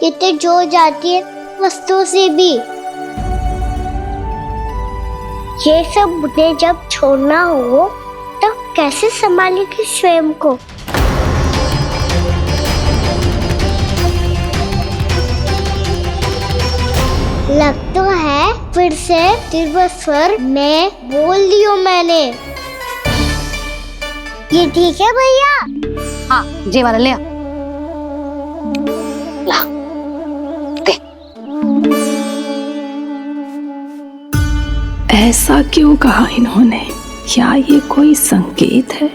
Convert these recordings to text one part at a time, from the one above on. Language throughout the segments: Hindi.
ये तो जो जाती है वस्तुओं से भी। ये सब मुझे जब छोड़ना हो तो कैसे संभालेगी स्वयं को। लग तो है फिर से तीव्र स्वर में बोल दियो मैंने। ये ठीक है भैया? हाँ जी वाला ले आ। ला दे। ऐसा क्यों कहा इन्होंने? क्या ये कोई संकेत है?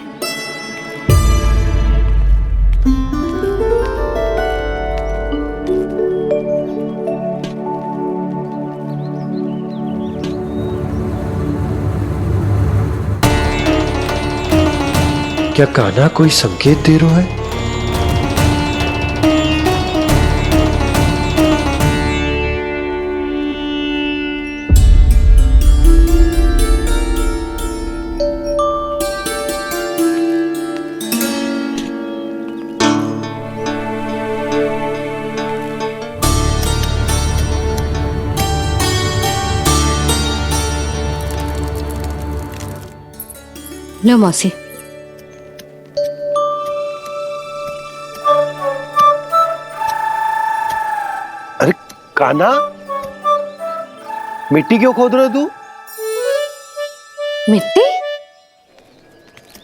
क्या कान्हा कोई संकेत दे रहा है? लो मौसी। अरे कान्हा, मिट्टी क्यों खोद रहा है तू? मिट्टी?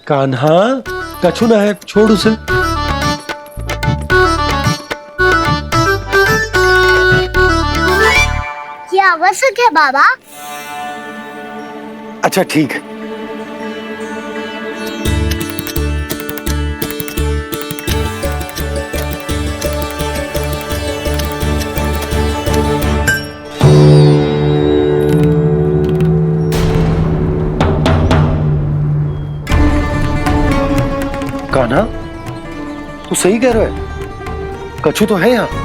कान्हा, कछु ना है, छोड़ उसे। ये आवश्यक है बाबा। अच्छा ठीक है। कान्हा, तू सही कह रहा है, कछु तो है यहाँ।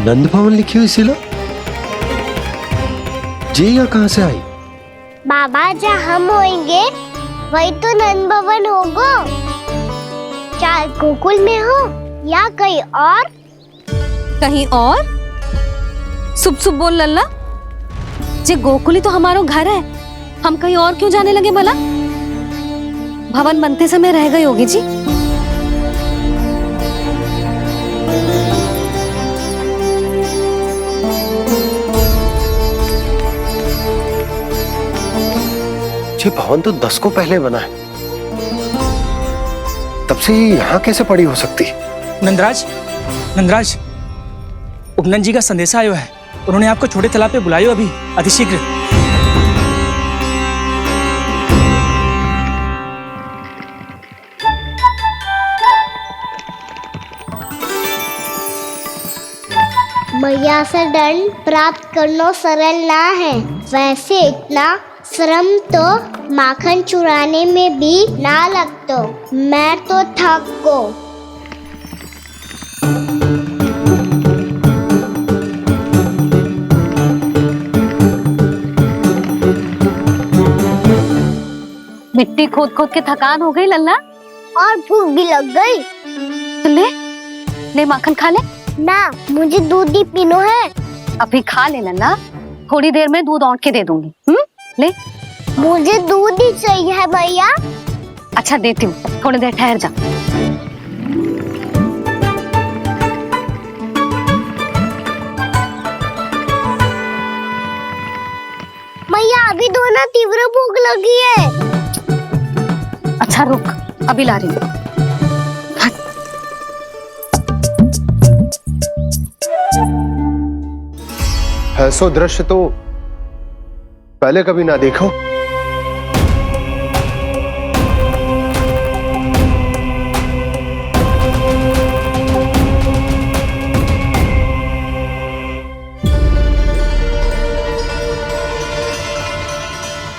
नंद भवन लिखी हुई सिला जी, या कहां से आई? बाबा जहाँ हम होंगे वही तो नंद भवन होगा। चाहे गोकुल में हो या कहीं और। कहीं और? सुब सुब बोल लल्ला। जे गोकुली तो हमारो घर है, हम कहीं और क्यों जाने लगे भला? भवन बनते समय रह गई होगी जी। ये भवन तो 10 को पहले बना है, तब से यहाँ कैसे पड़ी हो सकती? नंदराज, नंदराज, उपनंद जी का संदेशा आयो है। उन्होंने आपको छोटे तालाब पे बुलायो अभी, अतिशीघ्र। मैया से दंड प्राप्त करना सरल ना है। वैसे इतना श्रम तो माखन चुराने में भी ना लगतो। मैं तो थक को। मिट्टी खोद खोद के थकान हो गई लल्ला, और भूख भी लग गई। तो ले ले माखन खा ले। ना, मुझे दूध ही पीनो है। अभी खा ले लल्ला, थोड़ी देर में दूध औंट के दे दूंगी। ले। मुझे दूध ही चाहिए है भैया। अच्छा देती हूँ, थोड़ी देर ठहर जा। मैया अभी दो ना, तीव्र भूख लगी है। अच्छा रुक, अभी ला रही हूँ। ऐसो दृश्य तो पहले कभी ना देखो।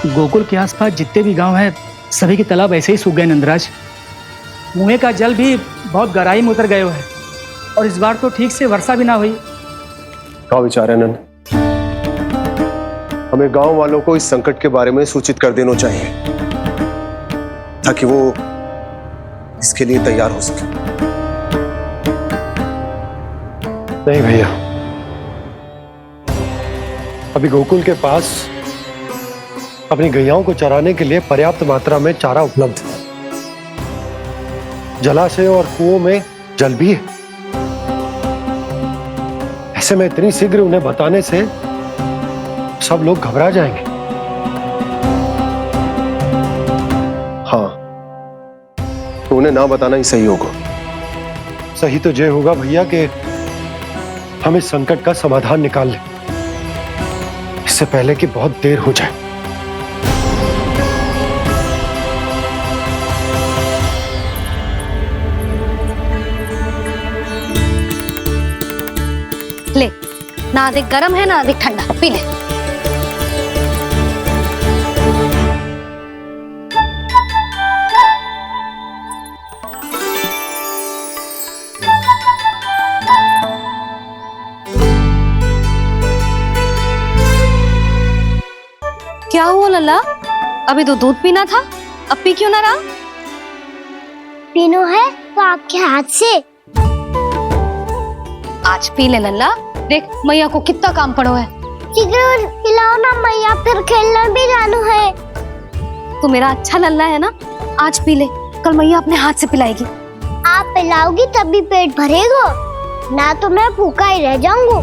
गोकुल के आसपास जितने भी गांव हैं सभी के तालाब ऐसे ही सूख गए नंदराज। कुएं का जल भी बहुत गहराई में उतर गए हुए है और इस बार तो ठीक से वर्षा भी ना हुई। क्या विचार है नंद? हमें गांव वालों को इस संकट के बारे में सूचित कर देना चाहिए ताकि वो इसके लिए तैयार हो सके। नहीं भैया, अभी गोकुल के पास अपनी गैयाओं को चराने के लिए पर्याप्त मात्रा में चारा उपलब्ध है। जलाशय और कुओं में जल भी है। ऐसे में इतनी शीघ्र उन्हें बताने से सब लोग घबरा जाएंगे। हाँ, तो उन्हें ना बताना ही सही होगा। सही तो ये होगा भैया कि हम इस संकट का समाधान निकाल लें इससे पहले कि बहुत देर हो जाए। ले, ना अधिक गर्म है ना अधिक ठंडा, पी ले। क्या हुआ लल्ला? अभी तो दूध पीना था, अब पी क्यों ना रहा? पीनो है तो आपके हाथ से। आज पी ले लल्ला, देख मैया को कितना काम पड़ो है। शीघ्र पिलाओ ना मैया, फिर खेलने भी जाना है। तू मेरा अच्छा लल्ला है ना, आज पी ले, कल मैया अपने हाथ से पिलाएगी। आप पिलाओगी तभी पेट भरेगा, ना तो मैं भूखा ही रह जाऊंगा।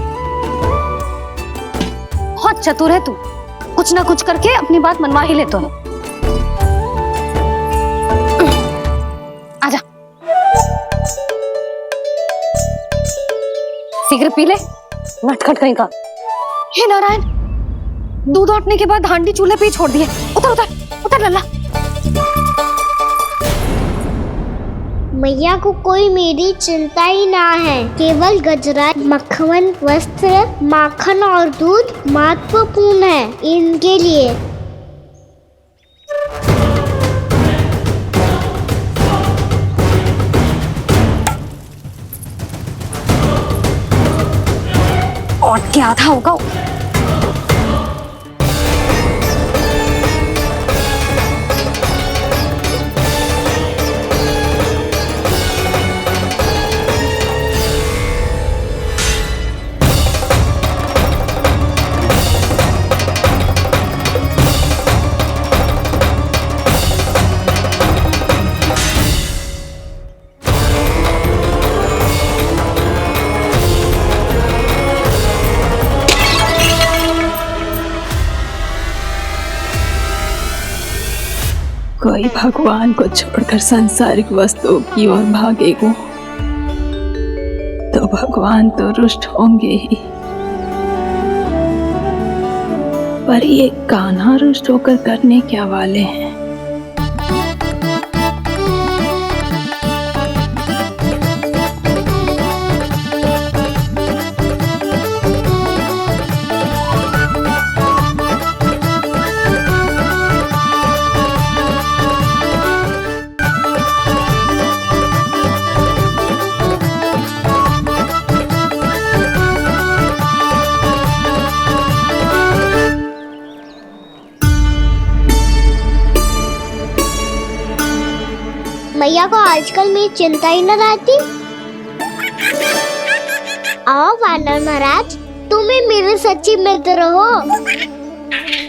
बहुत चतुर है तू, कुछ ना कुछ करके अपनी बात मनवा ही लेता है। आजा, शीघ्र पी ले, नटखट कहीं का। हे नारायण, दूध औटने के बाद हांडी चूल्हे पे ही छोड़ दिए। उतर उतर उतर लल्ला। मैया को कोई मेरी चिंता ही ना है। केवल गजरा, मक्खन, वस्त्र, माखन और दूध महत्वपूर्ण है इनके लिए। और क्या आधा होगा। कोई भगवान को छोड़कर सांसारिक वस्तुओं की ओर भागेगा तो भगवान तो रुष्ट होंगे ही, पर ये कान्हा रुष्ट होकर करने क्या वाले हैं? मैया को आजकल मेरी चिंता ही न रहती। आओ वानर महाराज, तुम ही मेरे सच्ची मित्र हो,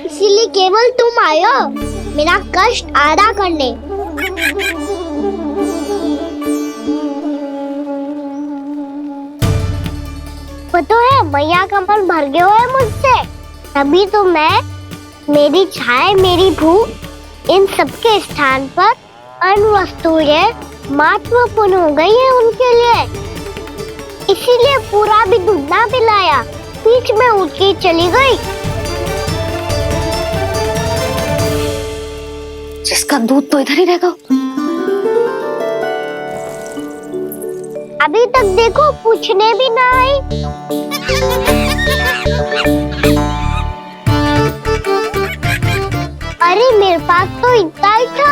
इसीलिए केवल तुम आयो मेरा कष्ट आधा करने। पता है मैया का मन भर गया है मुझसे, तभी तो मैं, मेरी छाया, मेरी भूख, इन सबके स्थान पर अन्य वस्तुएं महत्वपूर्ण हो गई है उनके लिए। इसीलिए पूरा भी दूध ना पिलाया, बीच में उठ के चली गई। इसका दूध तो इधर ही रहेगा। अभी तक देखो पूछने भी ना आई। अरे मेरे पास तो इतना ही था।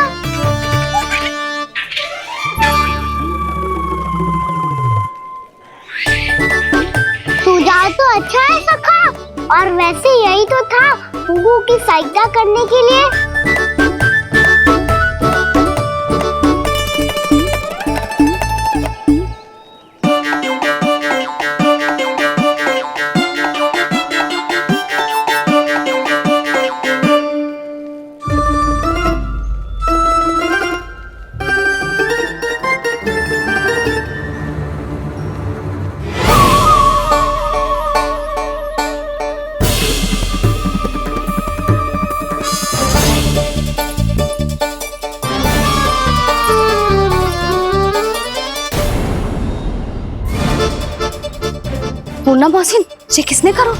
सुझाव तो अच्छा है सखा, और वैसे यही तो था गुगू की सहायता करने के लिए। पूर्णा मौसी, ये किसने करो?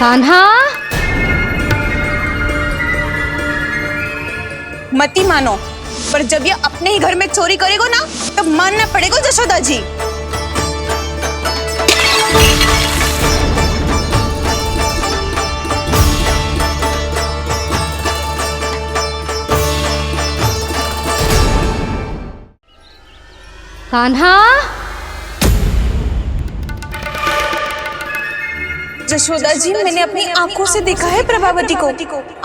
कान्हा, मती मानो, पर जब ये अपने ही घर में चोरी करेगा ना, तब मानना पड़ेगा जशोदा जी। कान्हा, जशोदा जी, मैंने अपनी आंखों से देखा है प्रभावती को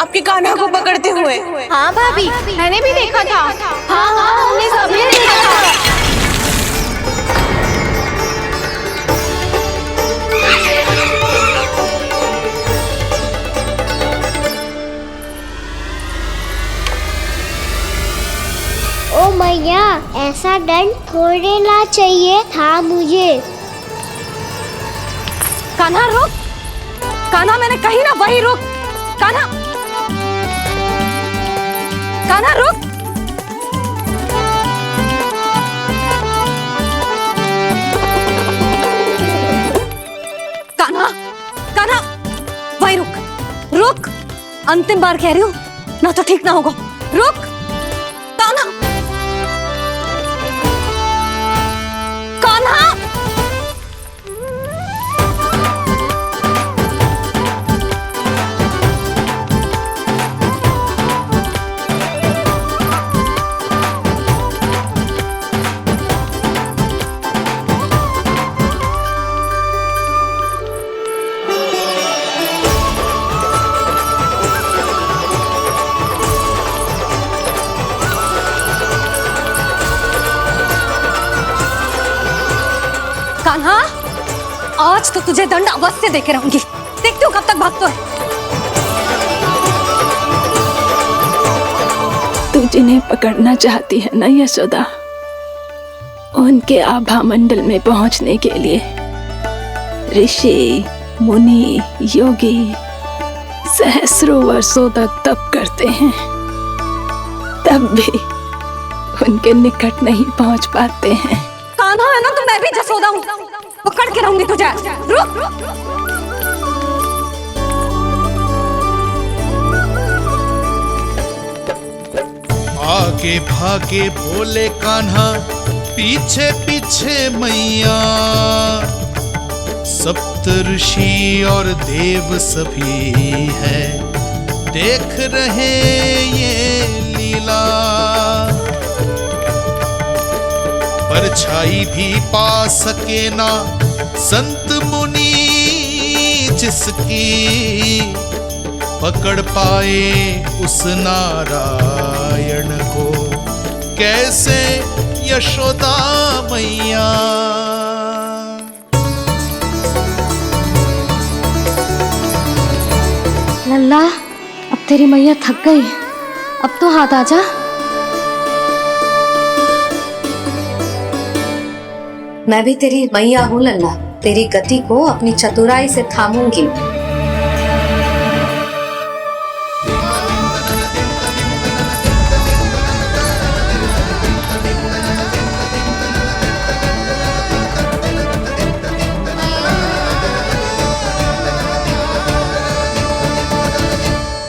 आपके कान्हा को पकड़ते हुए। हाँ भाभी, मैंने भी देखा था। हाँ हाँ, हमने सबने देखा था। ओ मैया, ऐसा दंड थोड़े ना चाहिए था मुझे। कान्हा रुक, कान्हा मैंने कही ना वही रुक। कान्हा, कान्हा रुक। कान्हा, कान्हा वही रुक, रुक। अंतिम बार कह रही हूँ, ना तो ठीक ना होगा। रुक कान्हा, कान्हा। कान्हा, आज तो तुझे दंड अवश्य देके रहूंगी। देखती हूँ कब तक भागता है। तू जिन्हें पकड़ना चाहती है ना यशोदा, उनके आभा मंडल में पहुंचने के लिए ऋषि, मुनि, योगी सहस्रों वर्षों तक तप करते हैं, तब भी उनके निकट नहीं पहुंच पाते हैं। कान्हा है ना, तो मैं भी जसोदा हूँ, पकड़ के रहूंगी तुझे। रुक। आगे भागे भोले कान्हा, पीछे पीछे मैया, सप्त ऋषि और देव सभी है, देख रहे ये लीला। परछाई भी पा सके ना संत मुनि जिसकी पकड़ पाए उस नारायण को, कैसे यशोदा मैया। लल्ला, अब तेरी मैया थक गई, अब तो हाथ आजा। मैं भी तेरी मैया हूँ लल्ला, तेरी गति को अपनी चतुराई से थामूंगी।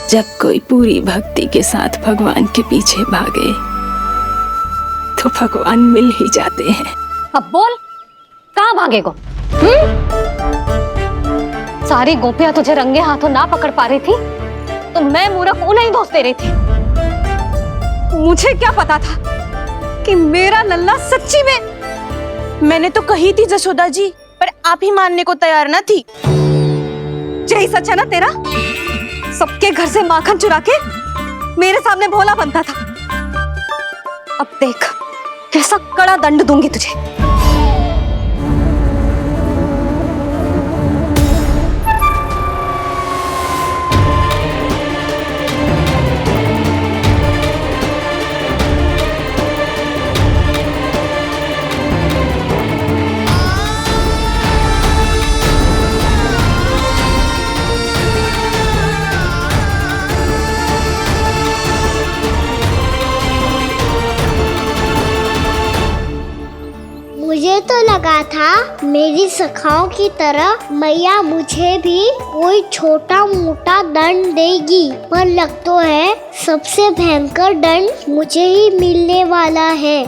जब कोई पूरी भक्ति के साथ भगवान के पीछे भागे तो भगवान मिल ही जाते हैं। अब बोल, कहाँ भागेगो? सारी गोपियां तुझे रंगे हाथों ना पकड़ पा रही थी तो मैं मूर्ख उन्हें ही दोष दे रही थी। मुझे क्या पता था कि मेरा लल्ला सच्ची में। मैंने तो कही थी जशोदा जी, पर आप ही मानने को तैयार न थी। यही सच है ना तेरा? सबके घर से माखन चुरा के मेरे सामने भोला बनता था। अब देख कैसा कड़ा दंड दूंगी तुझे। मुझे तो लगा था मेरी सखाओं की तरह मैया मुझे भी कोई छोटा मोटा दंड देगी, पर लग तो है सबसे भयंकर दंड मुझे ही मिलने वाला है।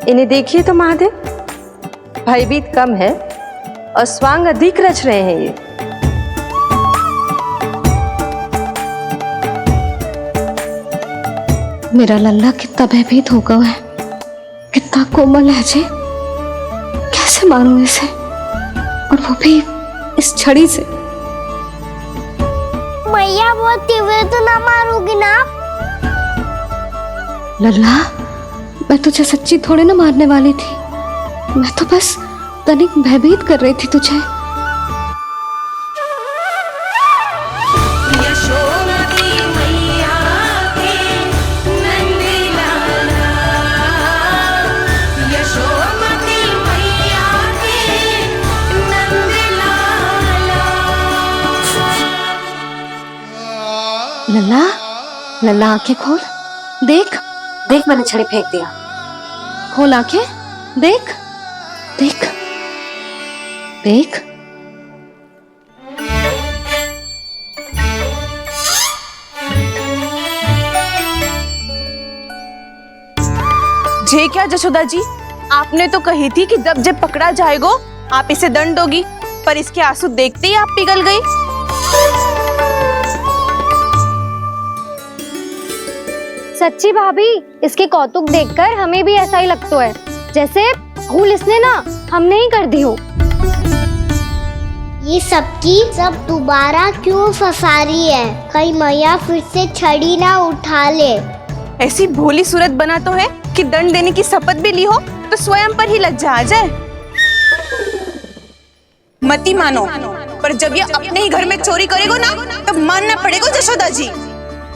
इन्हें देखिए तो महादेव, भयभीत कम है और स्वांग अधिक रच रहे हैं ये। मेरा लल्ला कितना भयभीत होगा है, कितना कोमल है जी। कैसे मारूं इसे, और वो भी इस छड़ी से। मैया बहुत तीव्र तो ना मारोगी ना? लल्ला, मैं तुझे सच्ची थोड़े ना मारने वाली थी, मैं तो बस तनिक भयभीत कर रही थी तुझे। लल्ला, लल्ला आंखें खोल, देख देख मैंने छड़ी फेंक दिया। खोल आंखें, देख देख देख। जे क्या जशोदा जी, आपने तो कही थी कि जब जब पकड़ा जाएगा आप इसे दंड दोगी, पर इसके आंसू देखते ही आप पिघल गई। सच्ची भाभी, इसके कौतुक देखकर हमें भी ऐसा ही लगता है जैसे भूल इसने ना हमने ही कर दी हो। ये सबकी सब दोबारा क्यों फंसा रही है? कहीं मैया फिर से छड़ी ना उठा ले। ऐसी भोली सूरत बना तो है कि दंड देने की शपथ भी ली हो तो स्वयं पर ही लज्जा आ जाए। मती मानो, पर जब ये अपने ही घर में चोरी करेगो ना तब मानना पड़ेगा जशोदा जी।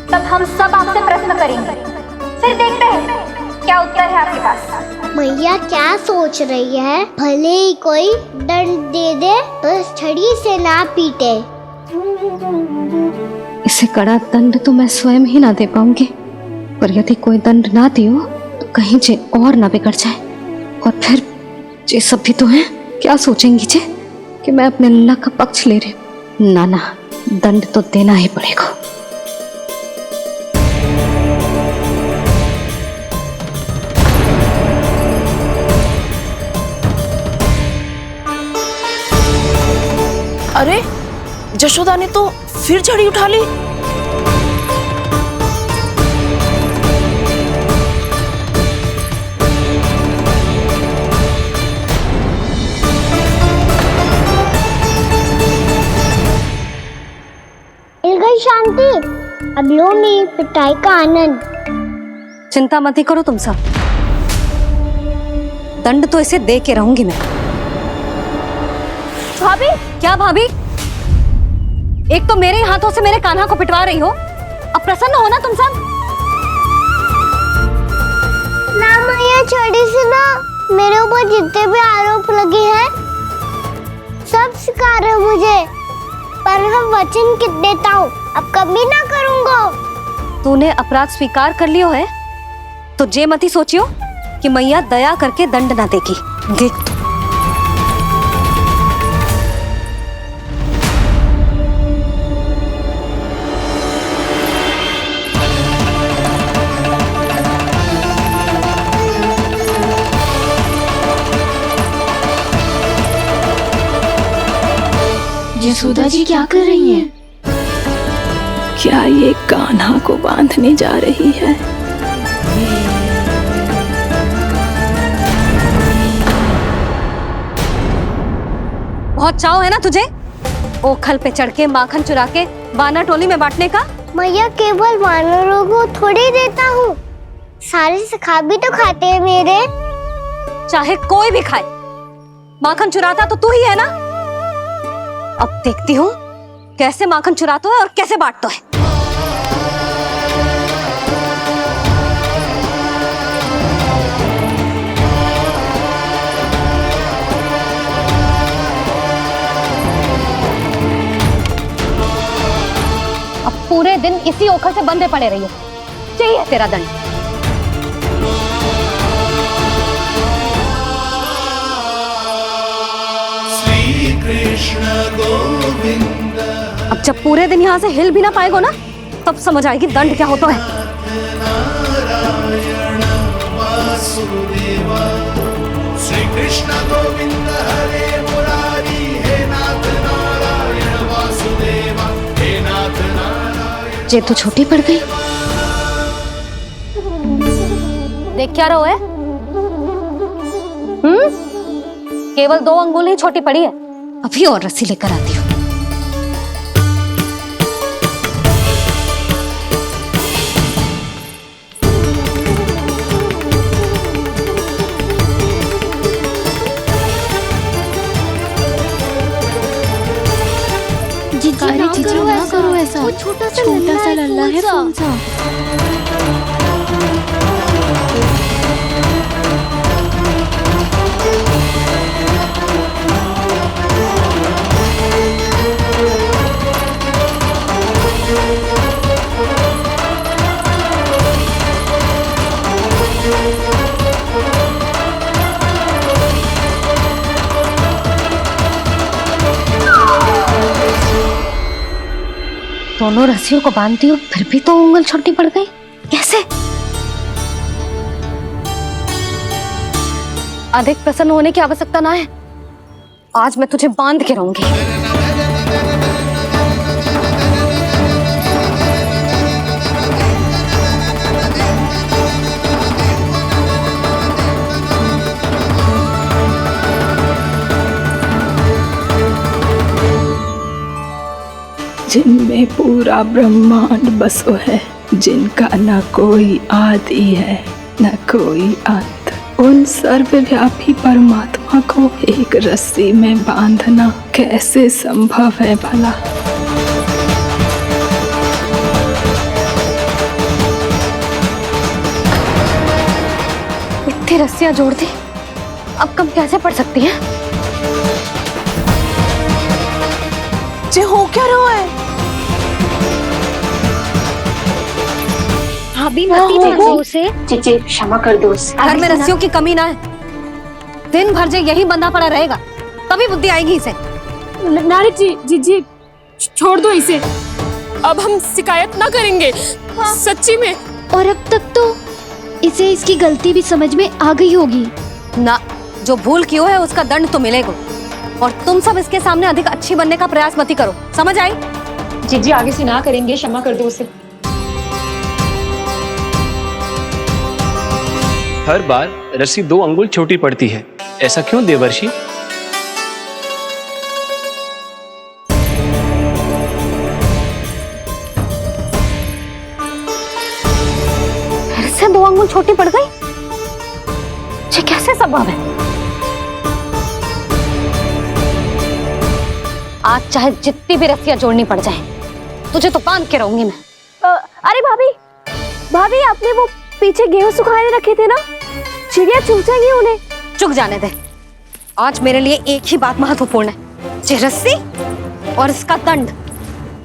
तब हम सब आपसे प्रश्न करेंगे, फिर देखते हैं क्या उत्तर है आपके पास। मैया क्या सोच रही है? भले ही कोई दंड दे दे तो छड़ी से ना पीटे। इसे कड़ा दंड तो मैं स्वयं ही ना दे पाऊंगी, पर यदि कोई दंड ना दियो तो कहीं जे और ना बिगड़ जाए, और फिर जे सब भी तो हैं, क्या सोचेंगी जे कि मैं अपने लल्ला का पक्ष ले रही हूँ। ना ना, दंड तो देना ही पड़ेगा। अरे जशोदा ने तो फिर छड़ी उठा ली। मिल गई शांति। अब लो मेरी पिटाई का आनंद। चिंता मत ही करो तुम सब, दंड तो इसे दे के रहूंगी मैं। भाभी? क्या भाभी? एक तो मेरे हाथों से मेरे कान्हा को पिटवा रही हो, अब प्रसन्न हो ना तुम सब? ना मैया छोड़ी से ना, मेरे ऊपर जितने भी आरोप लगे हैं सब स्वीकार है मुझे, पर हम वचन देता हूँ अब कभी ना करूँगा। तूने अपराध स्वीकार कर लियो है तो जे मती सोचियो कि मैया दया करके दंड ना देगी। देख तू। यशोदा जी क्या कर रही हैं? क्या ये कान्हा को बांधने जा रही है? बहुत चाव है ना तुझे ओखल पे चढ़ के माखन चुरा के वानर टोली में बांटने का? मैया केवल वानरों को थोड़ी देता हूँ, सारे सखा भी तो खाते हैं मेरे। चाहे कोई भी खाए, माखन चुराता तो तू ही है ना। अब देखती हूँ कैसे माखन चुराता है और कैसे बांटता है। अब पूरे दिन इसी ओखल से बंधे पड़े रहिए, चाहिए तेरा दंड। श्री कृष्ण गोविंद। अब जब पूरे दिन यहाँ से हिल भी ना पाएगो ना, तब समझ आएगी दंड क्या होता है। नारायण वासुदेव। श्री कृष्ण गोविंद हरे मुरारी। हे नाथ नारायण वासुदेव। हे नाथ नारायण। जे तो छोटी पड़ गई। देख क्या रहो है? केवल 2 अंगुल ही छोटी पड़ी है, अभी और रस्सी लेकर आती हूँ। जीजी ना करो ऐसा, वो छोटा सा लल्ला है कौन सा? दोनों रस्सियों को बांधती हूँ, फिर भी तो उंगल छोटी पड़ गई। कैसे? अधिक प्रसन्न होने की आवश्यकता ना है, आज मैं तुझे बांध के रहूंगी। जिनमें पूरा ब्रह्मांड बसो है, जिनका न कोई आदि है न कोई अंत, उन सर्वव्यापी परमात्मा को एक रस्सी में बांधना कैसे संभव है भला? इतनी रस्सियां जोड़ दी, अब कम कैसे पड़ सकती हैं? जे हो क्या रहा है? भाभी मती देखो उसे। जीजी क्षमा कर दो उसे। घर में रस्सियों की कमी ना है, दिन भर जे यही बंधा पड़ा रहेगा तभी बुद्धि आएगी इसे। नारी जी जीजी छोड़ दो इसे, अब हम शिकायत ना करेंगे। सच्ची में। और अब तक तो इसे इसकी गलती भी समझ में आ गई होगी ना। जो भूल की है उसका दंड तो मिलेगा, और तुम सब इसके सामने अधिक अच्छी बनने का प्रयास मत करो, समझ आई? जीजी आगे से ना करेंगे, क्षमा कर दो उसे। हर बार रस्सी 2 अंगुल छोटी पड़ती है, ऐसा क्यों देवर्षि? अंगुल छोटी पड़ गई? ये कैसे संभव है? आज चाहे जितनी भी रस्सियां जोड़नी पड़ जाए, तुझे तो बांध के रहूंगी मैं। अरे भाभी, भाभी आपने वो पीछे गेहूं सुखाने रखे थे ना, चिड़िया चुग जाएंगी उन्हें। चुग जाने दे। आज मेरे लिए एक ही बात महत्वपूर्ण है, ये रस्सी और इसका दंड।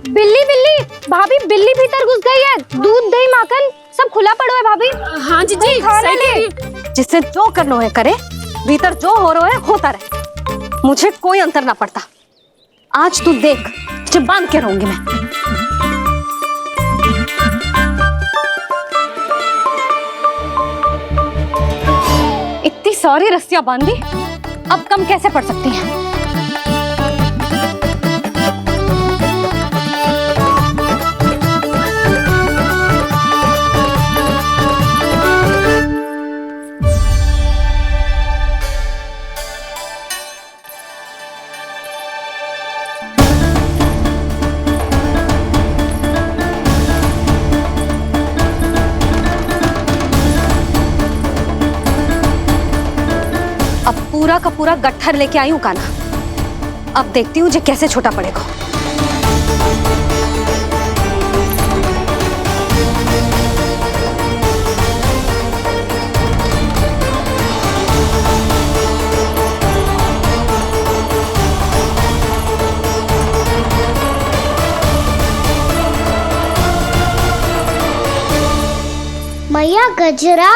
बिल्ली बिल्ली भाभी, बिल्ली भीतर घुस गई है। दूध दही माखन सब खुला पड़ो है भाभी। हाँ जी जी, सही कह रही है। जिससे जो करना है करे, भीतर जो हो रहा है होता रहे, मुझे कोई अंतर ना पड़ता। आज तू देख, तुझे बांध के रहूंगी मैं। इतनी सारी रस्सियां बांधी, अब कम कैसे पड़ सकती हैं? अब पूरा का पूरा गट्ठर लेके आई हूं काना। अब देखती हूँ जे कैसे छोटा पड़ेगा। मैया गजरा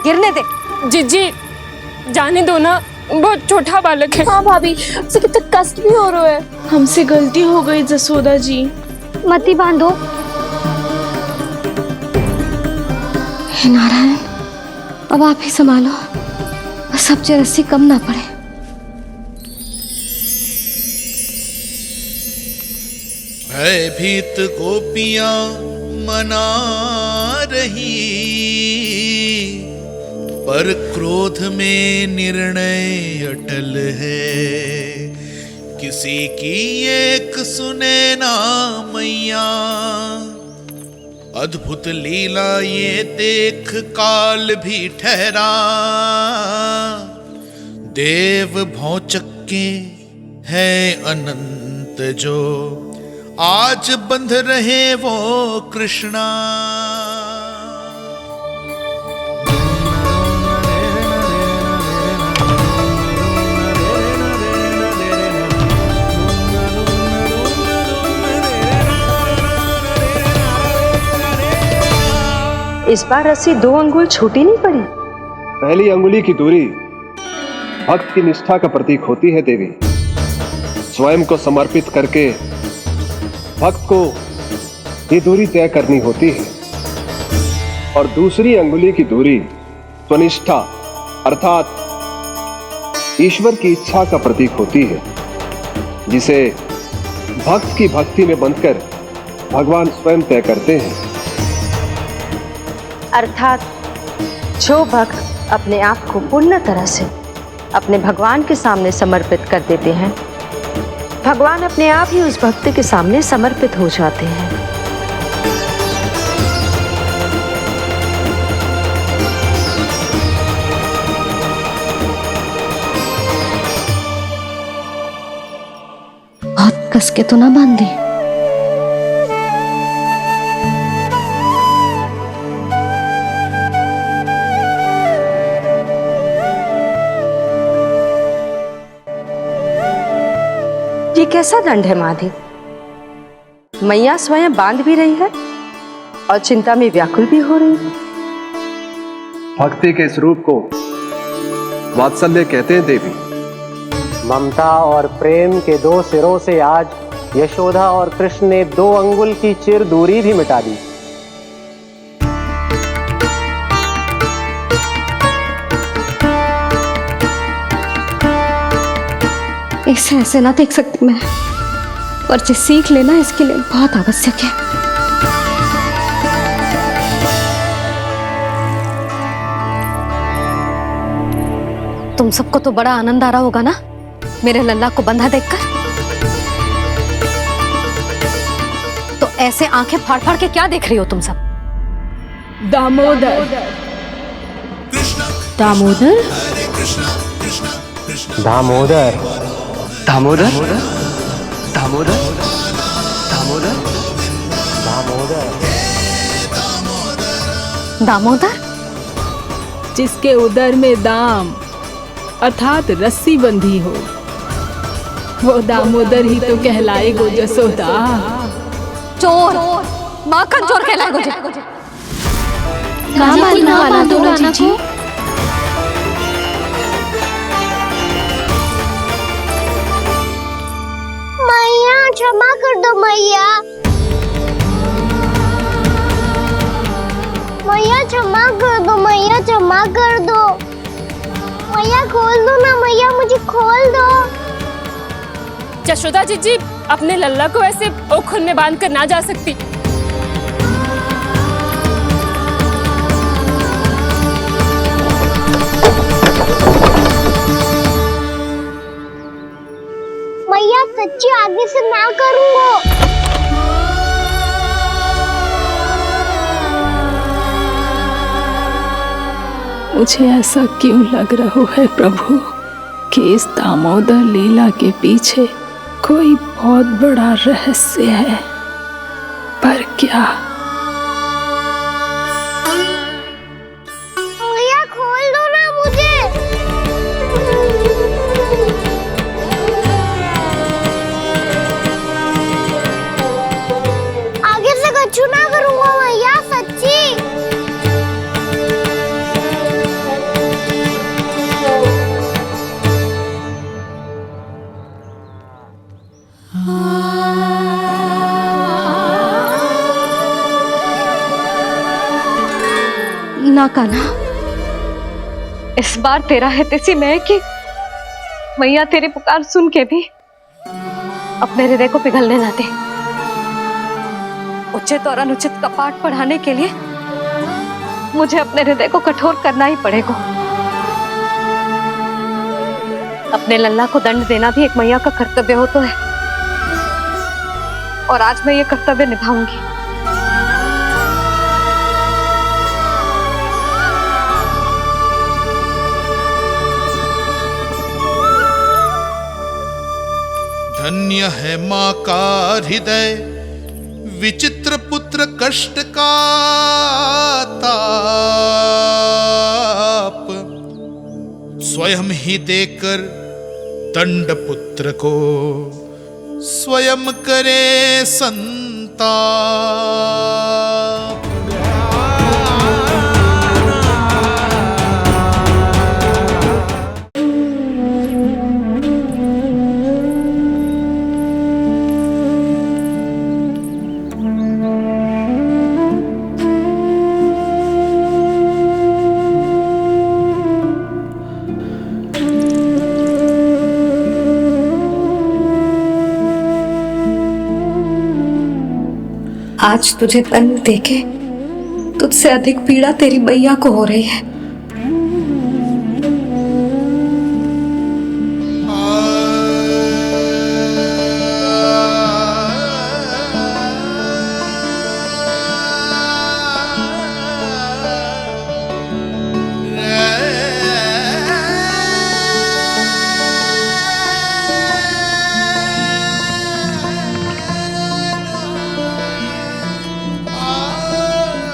गिरने दे। जी जाने दो ना, बहुत छोटा बालक है। हाँ भाभी, उसे कितना कष्ट भी हो रहा है। हमसे गलती हो गई जसोदा जी। मत ही बांधो। हे नारायण, अब आप ही संभालो, बस सब रस्सी कम ना पड़े। भयभीत गोपियां मना रही, पर क्रोध में निर्णय अटल है। किसी की एक सुने ना मैया, अद्भुत लीला ये देख काल भी ठहरा। देव भौचक्के है अनंत जो, आज बंध रहे वो कृष्णा। इस बार रस्सी 2 अंगुल छोटी नहीं पड़ी। पहली अंगुली की दूरी भक्त की निष्ठा का प्रतीक होती है देवी। स्वयं को समर्पित करके भक्त को ये दूरी तय करनी होती है। और दूसरी अंगुली की दूरी स्वनिष्ठा अर्थात ईश्वर की इच्छा का प्रतीक होती है, जिसे भक्त की भक्ति में बंधकर भगवान स्वयं तय करते हैं। अर्थात जो भक्त अपने आप को पूर्ण तरह से अपने भगवान के सामने समर्पित कर देते हैं, भगवान अपने आप ही उस भक्त के सामने समर्पित हो जाते हैं। बहुत कस के तो ना बांधी। ये कैसा दंड है माधे? मैया स्वयं बांध भी रही है और चिंता में व्याकुल भी हो रही है। भक्ति के इस रूप को वात्सल्य कहते हैं देवी। ममता और प्रेम के 2 सिरों से आज यशोदा और कृष्ण ने 2 अंगुल की चिर दूरी भी मिटा दी। इसे ऐसे ना देख सकती मैं, पर जो सीख लेना इसके लिए बहुत आवश्यक है। तुम सबको तो बड़ा आनंद आ रहा होगा ना मेरे लल्ला को बंधा देखकर। तो ऐसे आंखें फाड़ फाड़ के क्या देख रही हो तुम सब? दामोदर दामोदर दामोदर दामोदर दामोदर दामोदर दामोदर दामोदर जिसके उदर में दाम अर्थात रस्सी बंधी हो, वो दामोदर ही तो कहलाए गो जसोदा। चोर, माखन चोर कहलाए गुजे। जी मैया क्षमा कर दो मैया। मैया क्षमा कर दो, मैया क्षमा कर दो। मैया खोल दो ना मैया, मुझे खोल दो। यशोदा जी अपने लल्ला को ऐसे ओखल में बांध कर ना जा सकती। मैया सच्ची आगे से ना करूँगा। मुझे ऐसा क्यों लग रहा है प्रभु कि इस दामोदर लीला के पीछे कोई बहुत बड़ा रहस्य है, पर क्या? मैया खोल दो ना मुझे। आगे से कछु ना करूँगा मैया, सच्ची। ना कान्हा, इस बार तेरा है तेसी मैं कि मैया तेरी पुकार सुन के भी अपने हृदय को पिघलने ना दे। उचित और अनुचित का पाठ पढ़ाने के लिए मुझे अपने हृदय को कठोर करना ही पड़ेगा। अपने लल्ला को दंड देना भी एक मैया का कर्तव्य हो तो है, और आज मैं ये कर्तव्य निभाऊंगी। धन्य है माँ का हृदय, विचित्र पुत्र कष्ट का ताप, स्वयं ही देकर दंड पुत्र को स्वयं करे संताप। आज तुझे दंड देके तुझसे अधिक पीड़ा तेरी मैया को हो रही है।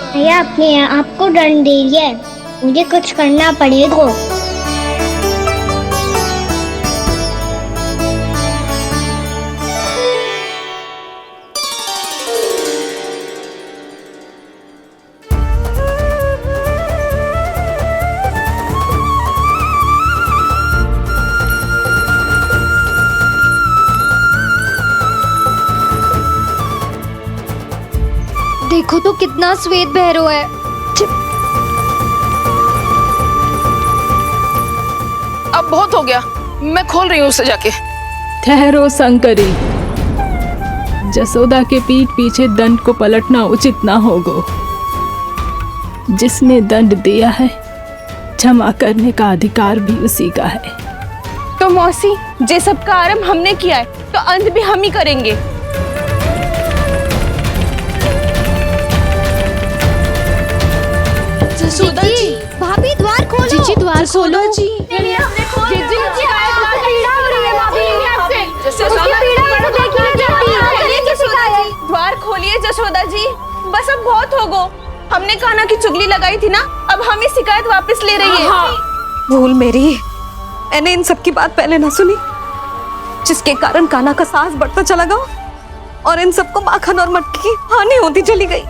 भैया अपने आपको दंड दे दिया है, मुझे कुछ करना पड़ेगा। देखो तो कितना श्वेत भैरव है। अब बहुत हो गया, मैं खोल रही हूँ उसे जाके। ठहरो शंकरी, जसोदा के पीठ पीछे दंड को पलटना उचित ना होगा। जिसने दंड दिया है, क्षमा करने का अधिकार भी उसी का है। तो मौसी, जे सब का आरंभ हमने किया है तो अंत भी हम ही करेंगे। जसोदा जी, भाभी द्वार खोलो। जीजी द्वार खोलो जी। द्वार खोलिए जशोदा जी, बस अब बहुत हो गो। हमने कान्हा की चुगली लगाई थी ना, अब हम ये शिकायत वापस ले रही है। भूल मेरी, मैंने इन सब की बात पहले ना सुनी, जिसके कारण कान्हा का साहस बढ़ता चला गया और इन सबको माखन और मटकी की हानि होती चली गई।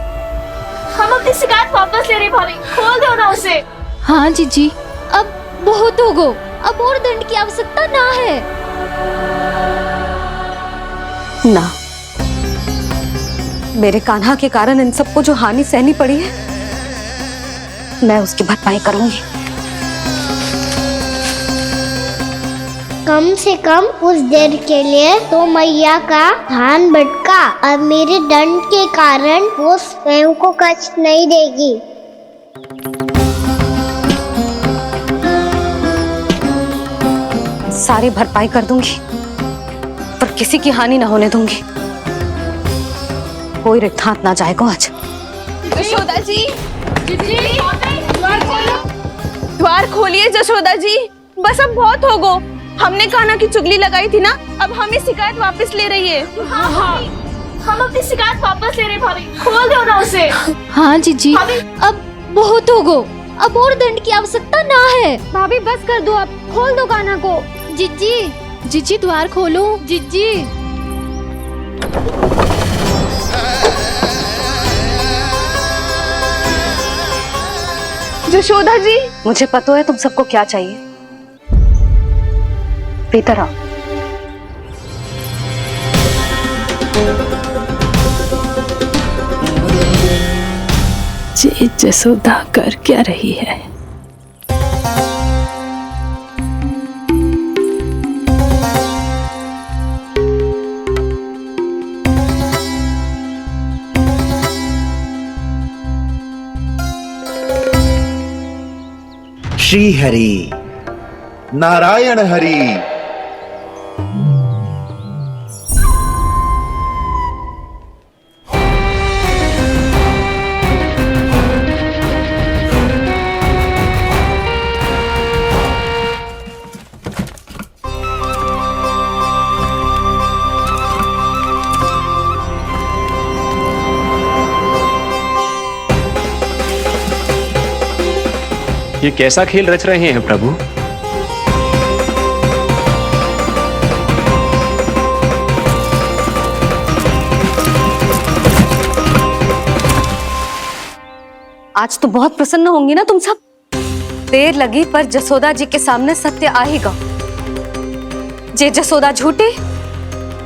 हम अपनी शिकायत वापस ले रहे भाभी, खोल दो ना उसे। हाँ जीजी, अब बहुत हो गो, अब और दंड की आवश्यकता ना है। ना, मेरे कान्हा के कारण इन सबको जो हानि सहनी पड़ी है, मैं उसकी भरपाई करूंगी। कम से कम उस देर के लिए तो मैया का ध्यान भटका और मेरे दंड के कारण वो स्वयं को कष्ट नहीं देगी। सारी भरपाई कर दूंगी, पर किसी की हानि ना होने दूंगी। कोई रिक्त हाथ ना जाएगा आज। जशोदा जी, द्वार खोलिए जशोदा जी, बस अब बहुत हो गो। हमने कान्हा की चुगली लगाई थी ना, अब हम ये शिकायत वापस ले रही है। हम अपनी शिकायत वापस ले रहे भाभी, खोल दो ना उसे। हाँ जीजी, अब बहुत हो गो, अब और दंड की आवश्यकता ना है। भाभी बस कर दो, आप खोल दो कान्हा को। जीजी, जीजी द्वार खोलो जीजी। जशोदा जी, मुझे पता है तुम सबको क्या चाहिए। भीतर आओ। जी जसोदा कर क्या रही है? श्री हरि नारायण हरि। ये कैसा खेल रच रहे हैं प्रभु? आज तो बहुत प्रसन्न होंगी ना तुम सब। देर लगी पर जसोदा जी के सामने सत्य आएगा। जे जसोदा झूठी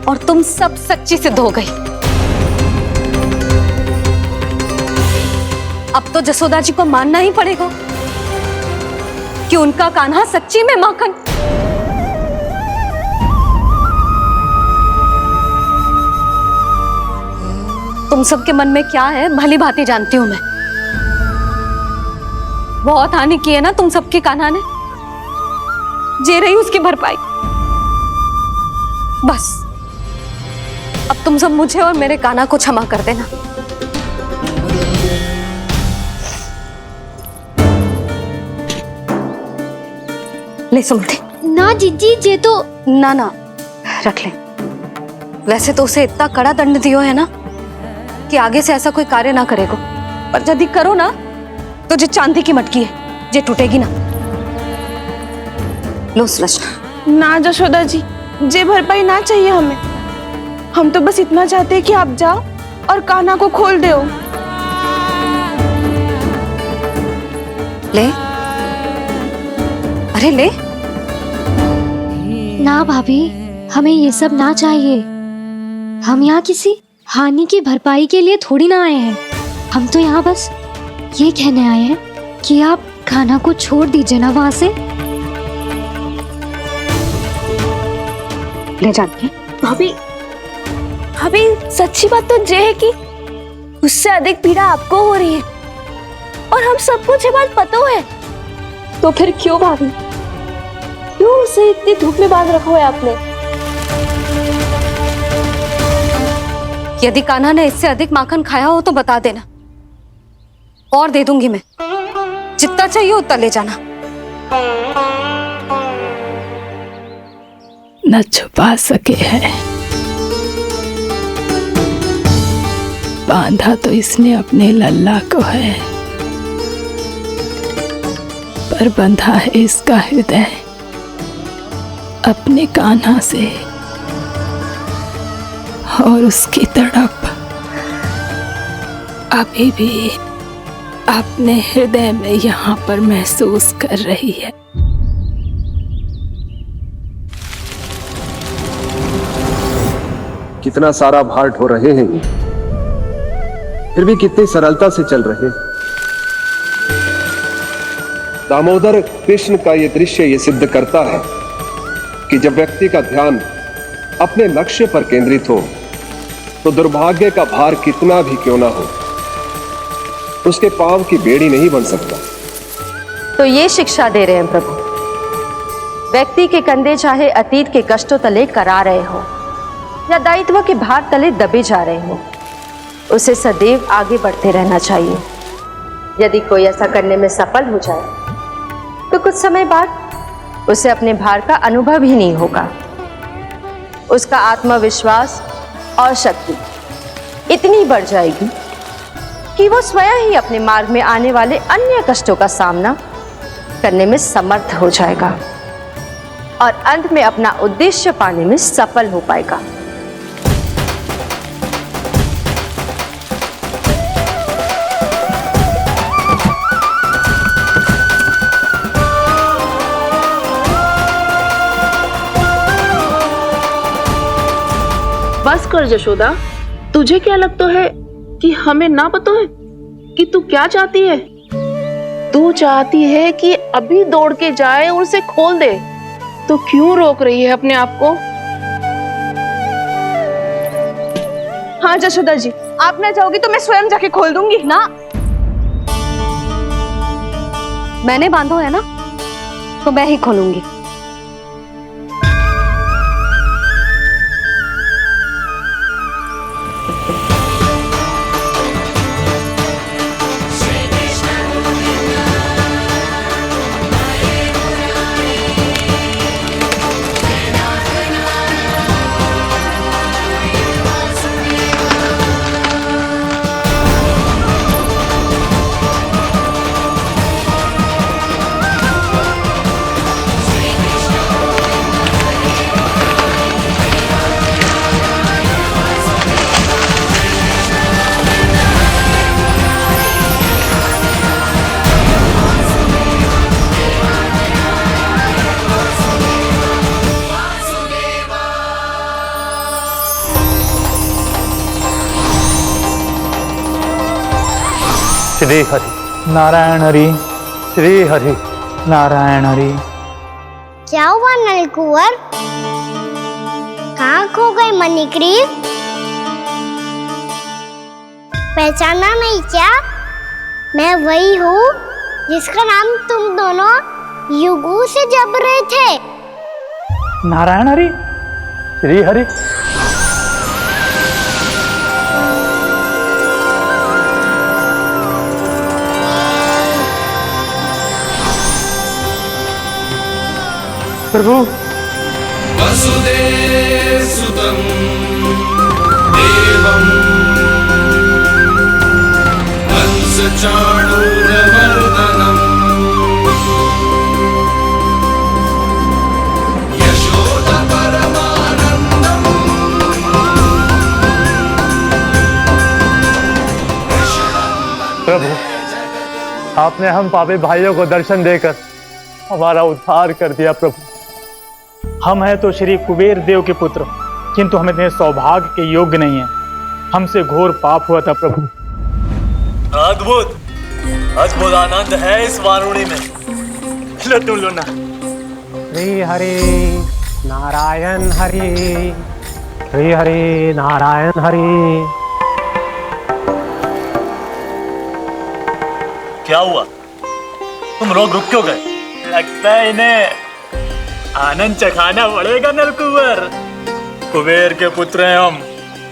और तुम सब सच्ची सिद्ध हो गई। अब तो जसोदा जी को मानना ही पड़ेगा कि उनका कान्हा सच्ची में माखन। तुम सबके मन में क्या है भली भांति जानती हूं मैं। बहुत हानि की है ना तुम सबके कान्हा ने, जे रही उसकी भरपाई। बस अब तुम सब मुझे और मेरे कान्हा को क्षमा कर देना। ले सुमति। ना जीजी, जे तो ना ना रख ले। वैसे तो उसे इतना कड़ा दंड दियो है ना कि आगे से ऐसा कोई कार्य ना करेगा, पर यदि करो ना तो जो चांदी की मटकी है जे टूटेगी ना। लो सुलक्षणा। ना जशोदा जी, जे भरपाई ना चाहिए हमें। हम तो बस इतना चाहते हैं कि आप जाओ और कान्हा को खोल दो। ले, अरे ले। ना भाभी, हमें ये सब ना चाहिए। हम यहाँ किसी हानि की भरपाई के लिए थोड़ी ना आए हैं। हम तो यहाँ बस ये कहने आए हैं कि आप कान्हा को छोड़ दीजिए ना वहां से। ले जाती है भाभी। भाभी सच्ची बात तो ये है कि उससे अधिक पीड़ा आपको हो रही है और हम सबको ये बात पता है। तो फिर क्यों भाभी, क्यों उसे इतनी धूप में बांध रखा है आपने? यदि कान्हा ने इससे अधिक माखन खाया हो तो बता देना और दे दूंगी मैं। जितना चाहिए उतना ले जाना। न छुपा सके हैं। बांधा तो इसने अपने लल्ला को है, पर बंधा है इसका हृदय अपने कान्हा से, और उसकी तड़प अभी भी अपने हृदय में यहाँ पर महसूस कर रही है। कितना सारा भार ढो रहे हैं, फिर भी कितनी सरलता से चल रहे हैं। दामोदर कृष्ण का ये दृश्य ये सिद्ध करता है कि जब व्यक्ति का ध्यान अपने लक्ष्य पर केंद्रित हो तो दुर्भाग्य का भार कितना भी क्यों ना हो, उसके पांव की बेड़ी नहीं बन सकता। तो ये शिक्षा दे रहे हैं प्रभु, व्यक्ति के कंधे चाहे अतीत के कष्टों तले करा रहे हो या दायित्व के भार तले दबे जा रहे हो, उसे सदैव आगे बढ़ते रहना चाहिए। यदि कोई ऐसा करने में सफल हो जाए तो कुछ समय बाद उसे अपने भार का अनुभव ही नहीं होगा। उसका आत्मविश्वास और शक्ति इतनी बढ़ जाएगी कि वो स्वयं ही अपने मार्ग में आने वाले अन्य कष्टों का सामना करने में समर्थ हो जाएगा और अंत में अपना उद्देश्य पाने में सफल हो पाएगा। बस कर यशोदा, तुझे क्या लगता है कि हमें ना पता है कि तू क्या चाहती है? तू चाहती है कि अभी दौड़ के जाए और उसे खोल दे, तो क्यों रोक रही है अपने आप को? हाँ यशोदा जी, आप ना चाहोगी तो मैं स्वयं जाके खोल दूंगी। ना, मैंने बांधो है ना, तो मैं ही खोलूंगी। श्री हरि नारायण हरि, श्री हरि नारायण हरि। क्या हुआ नलकुंवर? कहाँ खो गए मणिग्रीव? पहचाना नहीं क्या? मैं वही हूँ जिसका नाम तुम दोनों युगों से जप रहे थे। नारायण हरि, श्री हरि। प्रभु, वसुदेव सुतं देवं कंसचाणूरमर्दनम् यशोदा परमानंदम्। प्रभु, आपने हम पापी भाइयों को दर्शन देकर हमारा उद्धार कर दिया। प्रभु, हम हैं तो श्री कुबेर देव के पुत्र, किंतु हम इतने सौभाग्य के योग्य नहीं हैं। हमसे घोर पाप हुआ था प्रभु। अद्भुत अद्भुत आनंद है इस वारुणी में। लो तुम लो ना। श्री हरि नारायण हरि, श्री हरि नारायण हरि। क्या हुआ? तुम रोक रुक क्यों गए? लगता है इन्हें आनंद चखाना पड़ेगा नलकुंवर। कुबेर के पुत्र हैं हम,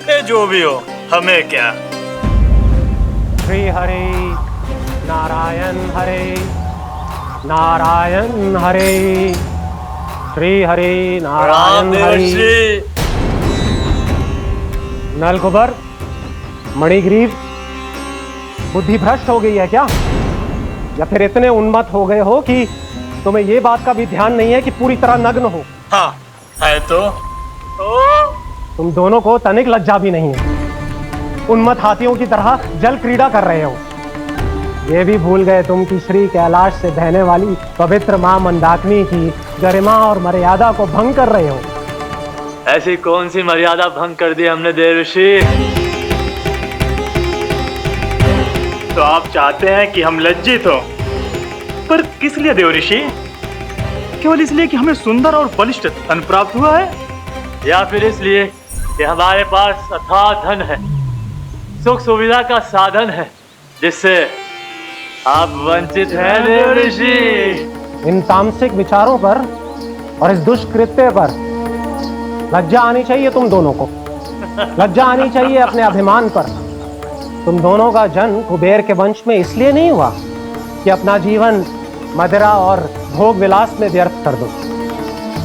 ये जो भी हो हमें क्या। श्री हरि नारायण हरि, नारायण हरे, श्री हरे नारायण हरे। नलकुबर, मणिग्रीव, बुद्धि भ्रष्ट हो गई है क्या? या फिर इतने उन्मत्त हो गए हो कि तुम्हें ये बात का भी ध्यान नहीं है कि पूरी तरह नग्न हो? हाँ है तो तुम दोनों को तनिक लज्जा भी नहीं है। उन्मत्त हाथियों की तरह जल क्रीड़ा कर रहे हो। ये भी भूल गए तुम कि श्री कैलाश से बहने वाली पवित्र मां मंदाकिनी की गरिमा और मर्यादा को भंग कर रहे हो। ऐसी कौन सी मर्यादा भंग कर दी हमने देव ऋषि? तो आप चाहते हैं कि हम लज्जित हो, पर किस लिए देव ऋषि? केवल इसलिए कि हमें सुंदर और बलिष्ठ धन प्राप्त हुआ है, या फिर इसलिए कि हमारे पास अथाह धन है, सुख सुविधा का साधन है, जिससे आप वंचित हैं देव ऋषि? इन तामसिक विचारों पर और इस दुष्कृत्य पर लज्जा आनी चाहिए तुम दोनों को। लज्जा आनी चाहिए अपने अभिमान पर। तुम दोनों का जन्म कुबेर के वंश में इसलिए नहीं हुआ कि अपना जीवन मदिरा और भोग विलास में व्यर्थ कर दो।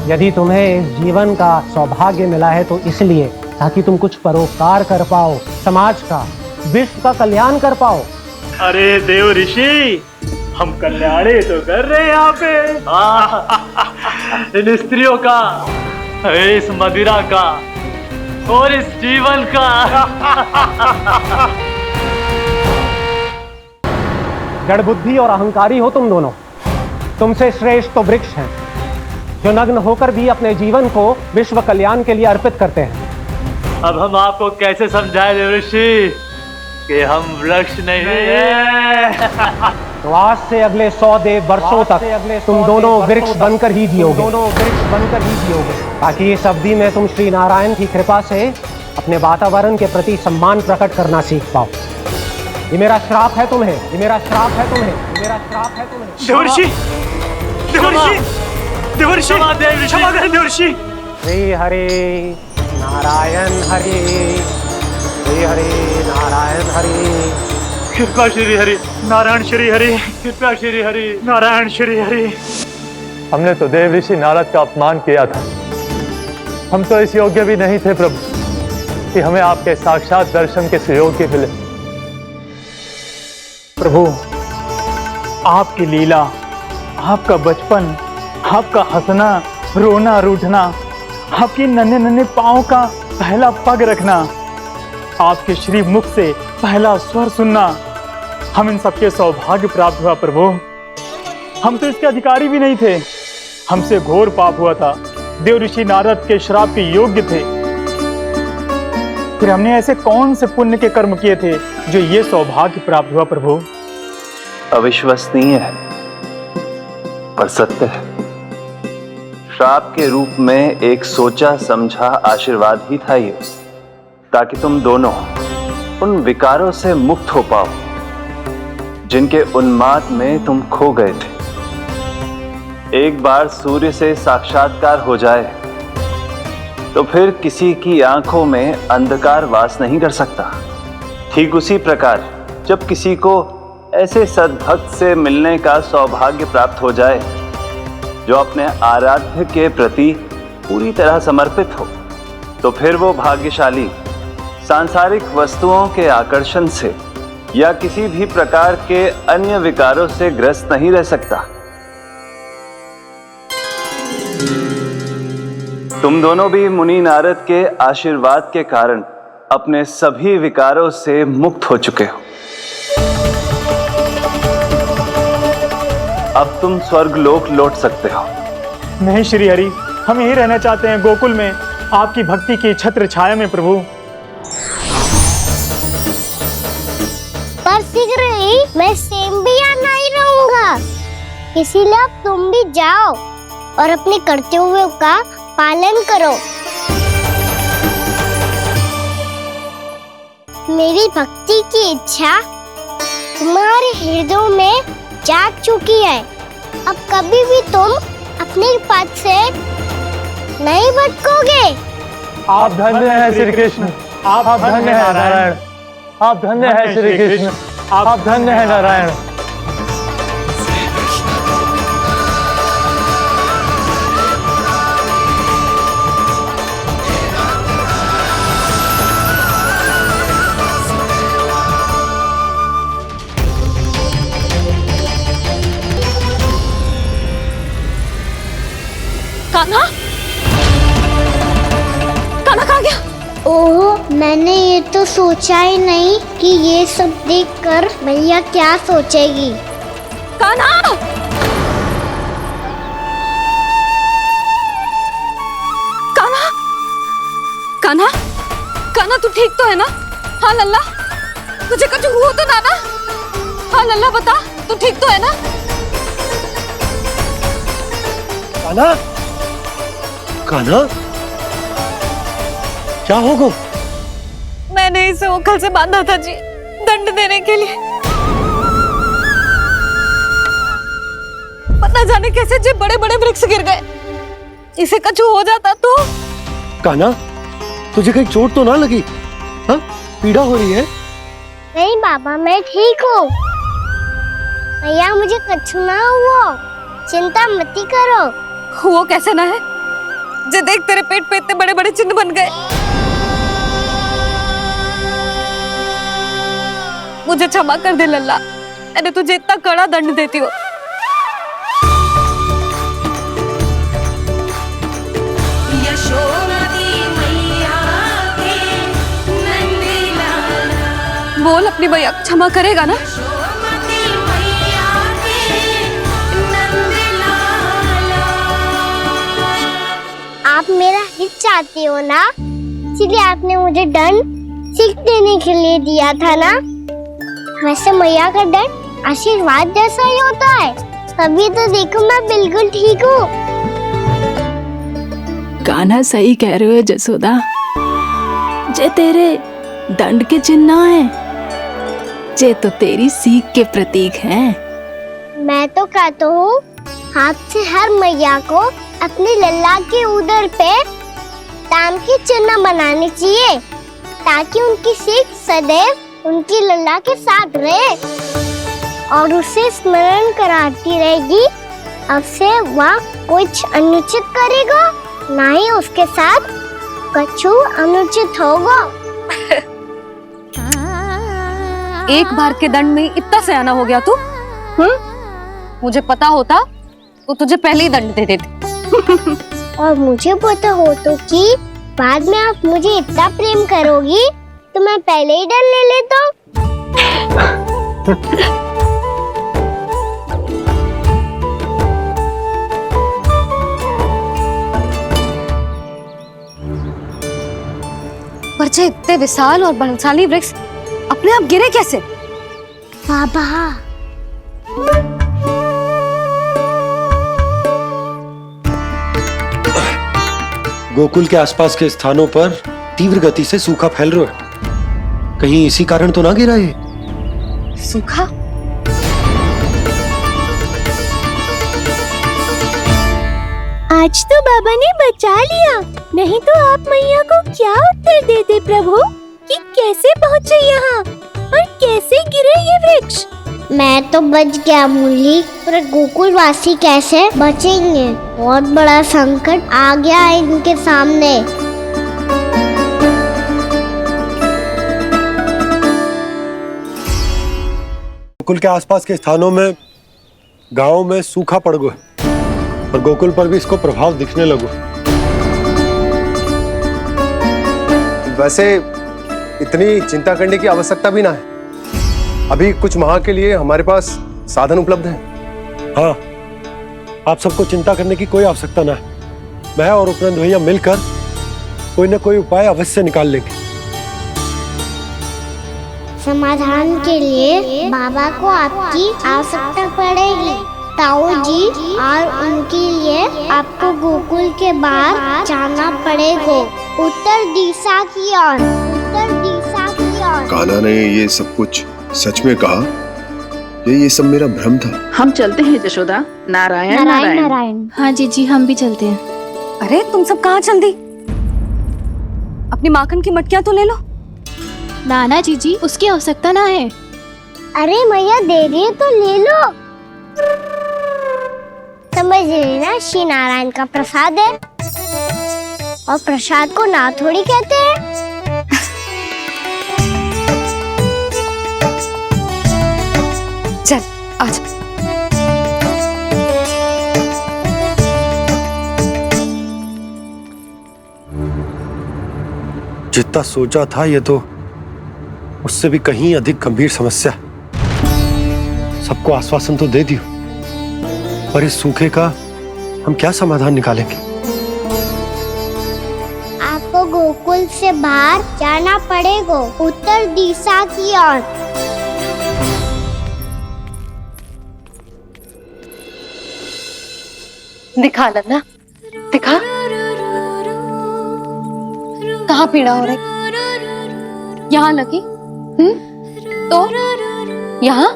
यदि तुम्हें इस जीवन का सौभाग्य मिला है तो इसलिए ताकि तुम कुछ परोपकार कर पाओ, समाज का, विश्व का कल्याण कर पाओ। अरे देव ऋषि, हम कल्याणी तो कर रहे हैं यहाँ पे। इन स्त्रियों का, इस मदिरा का और इस जीवन का। जड़ बुद्धि और अहंकारी हो तुम दोनों। तुमसे श्रेष्ठ तो वृक्ष हैं जो नग्न होकर भी अपने जीवन को विश्व कल्याण के लिए अर्पित करते हैं। अब हम आपको कैसे समझाएं देव ऋषि कि हम वृक्ष नहीं हैं? तो आज से अगले 100 देव वर्षों तक तुम दोनों वृक्ष बनकर ही जियोगे। ताकि इस अवधि में तुम श्री नारायण की कृपा से अपने वातावरण के प्रति सम्मान प्रकट करना सीख पाओ। ये मेरा श्राप है तुम्हें, ये मेरा श्राप है तुम्हें, ये मेरा श्राप है तुम्हें। देवर्षि, देवर्षि, देवर्षि, क्षमा करें देवर्षि। श्री हरे नारायण हरे, श्री हरे नारायण हरे। कृपा श्री हरि नारायण श्री हरि, कृपा श्री हरि नारायण श्री हरि। हमने तो देव ऋषि नारद का अपमान किया था। हम तो इस योग्य भी नहीं थे प्रभु कि हमें आपके साक्षात दर्शन के सुयोग्य मिले। प्रभु, आपकी लीला, आपका बचपन, आपका हंसना, रोना, रूठना, आपकी नन्हे नन्हे पाँव का पहला पग रखना, आपके श्री मुख से पहला स्वर सुनना, हम इन सबके सौभाग्य प्राप्त हुआ प्रभु। हम तो इसके अधिकारी भी नहीं थे। हमसे घोर पाप हुआ था, देव ऋषि नारद के श्राप के योग्य थे। फिर हमने ऐसे कौन से पुण्य के कर्म किए थे जो ये सौभाग्य प्राप्त हुआ प्रभु? अविश्वसनीय है पर सत्य है। श्राप के रूप में एक सोचा समझा आशीर्वाद ही था ये, ताकि तुम दोनों उन विकारों से मुक्त हो पाओ जिनके उन्माद में तुम खो गए थे। एक बार सूर्य से साक्षात्कार हो जाए तो फिर किसी की आंखों में अंधकार वास नहीं कर सकता। ठीक उसी प्रकार जब किसी को ऐसे सद्भक्त से मिलने का सौभाग्य प्राप्त हो जाए जो अपने आराध्य के प्रति पूरी तरह समर्पित हो, तो फिर वो भाग्यशाली सांसारिक वस्तुओं के आकर्षण से या किसी भी प्रकार के अन्य विकारों से ग्रस्त नहीं रह सकता। तुम दोनों भी मुनि नारद के आशीर्वाद के कारण अपने सभी विकारों से मुक्त हो चुके हो। अब तुम स्वर्गलोक लौट सकते हो। नहीं श्री हरि, हम यहीं रहना चाहते हैं, गोकुल में, आपकी भक्ति की छत्र छाया में प्रभु। पर शीघ्र ही मैं सेम्बिया नहीं रहूंगा, इसीलिए अब तुम भी जाओ और अपने कर्तव्यों का पालन करो। मेरी भक्ति की इच्छा तुम्हारे हृदयों में जाग चुकी है। अब कभी भी तुम अपने पथ से नहीं भटकोगे। आप धन्य हैं श्री कृष्ण, आप धन्य हैं नारायण, आप धन्य हैं श्री कृष्ण, आप धन्य हैं नारायण। मैंने ये तो सोचा ही नहीं कि ये सब देखकर मैया क्या सोचेगी। कान्हा! कान्हा! कान्हा! कान्हा तू ठीक तो है ना? हाँ लल्ला, तुझे कुछ हुआ तो ना? हाँ लल्ला बता, तू ठीक तो है ना? कान्हा? कान्हा? क्या होगा? मैंने इसे ओखल से बांधा था जी, दंड देने के लिए। पता जाने कैसे जी बड़े बड़े वृक्ष गिर गए। इसे कुछ हो जाता तो? कान्हा, तुझे कहीं चोट तो ना लगी? हाँ, पीड़ा हो रही है? नहीं बाबा, मैं ठीक हूँ। भैया मुझे कुछ ना हुआ, चिंता मत करो। वो कैसे ना है? जे देख तेरे पेट पे इतने बड़े बड़े चिन्ह बन गए। मुझे क्षमा कर दे लल्ला, मैंने तुझे इतना कड़ा दंड देती हो। बोल अपनी भैया क्षमा करेगा ना? आप मेरा हित चाहती हो ना, इसलिए आपने मुझे दंड सीख देने के लिए दिया था ना। वैसे मैया का दंड आशीर्वाद जैसा ही होता है, तभी तो देखो मैं बिल्कुल ठीक हूँ। कान्हा सही कह रहे हो जसोदा, जे तेरे दंड के चिन्ह है, जे तो तेरी सीख के प्रतीक हैं। मैं तो कहता हूँ हाथ से हर मैया को अपनी लल्ला के उदर पे ताम की चिन्ह बनानी चाहिए, ताकि उनकी सीख सदैव उनकी लल्ला के साथ रहे और उसे स्मरण कराती रहेगी। अब से वह कुछ अनुचित करेगा, ना ही उसके साथ कुछ अनुचित होगा। एक बार के दंड में इतना सयाना हो गया तू? मुझे पता होता तो तुझे पहले ही दंड दे देती। और मुझे पता हो तो कि बाद में आप मुझे इतना प्रेम करोगी तो मैं पहले ही डर ले लेता। पर जे इतने विशाल और बलशाली वृक्ष अपने आप गिरे कैसे? बाबा, गोकुल के आसपास के स्थानों पर तीव्र गति से सूखा फैल रहा है। कहीं इसी कारण तो ना गिरा ये? सूखा? आज तो बाबा ने बचा लिया, नहीं तो आप मैया को क्या उत्तर देते प्रभु कि कैसे पहुँचे यहाँ और कैसे गिरे ये वृक्ष? मैं तो बच गया मुरली, पर गोकुल वासी कैसे बचेंगे? बहुत बड़ा संकट आ गया है इनके सामने। गोकुल के आसपास के स्थानों में, गांवों में सूखा पड़ गया और गोकुल पर भी इसको प्रभाव दिखने लगा। वैसे इतनी चिंता करने की आवश्यकता भी ना है। अभी कुछ माह के लिए हमारे पास साधन उपलब्ध है। हाँ, आप सबको चिंता करने की कोई आवश्यकता ना है। मैं और उपनंद भैया मिलकर कोई न कोई उपाय अवश्य निकाल लेंगे। समाधान के लिए बाबा को आपकी आवश्यकता पड़ेगी। ताऊ जी और उनके लिए आपको गोकुल के बाहर जाना पड़ेगा, उत्तर दिशा की ओर। उत्तर दिशा की ओर। कान्हा ने ये सब कुछ सच में कहा? ये सब मेरा भ्रम था? हम चलते हैं जशोदा। नारायण नारायण नारायण। हाँ जी हम भी चलते हैं। अरे तुम सब कहाँ चल दी? अपनी माखन की मटकियाँ तो ले लो। नाना जी उसकी आवश्यकता ना है। अरे मैया दे रही है तो ले लो। समझ लेना, श्री नारायण का प्रसाद है और प्रसाद को ना थोड़ी कहते हैं। चल आजा। जितना सोचा था ये तो उससे भी कहीं अधिक गंभीर समस्या। सबको आश्वासन तो दे दियो, पर इस सूखे का हम क्या समाधान निकालेंगे? आपको गोकुल से बाहर जाना पड़ेगा, उत्तर दिशा की ओर। दिखा लल्ला, दिखा कहाँ पीड़ा हो रही? यहाँ लगी? तो यहाँ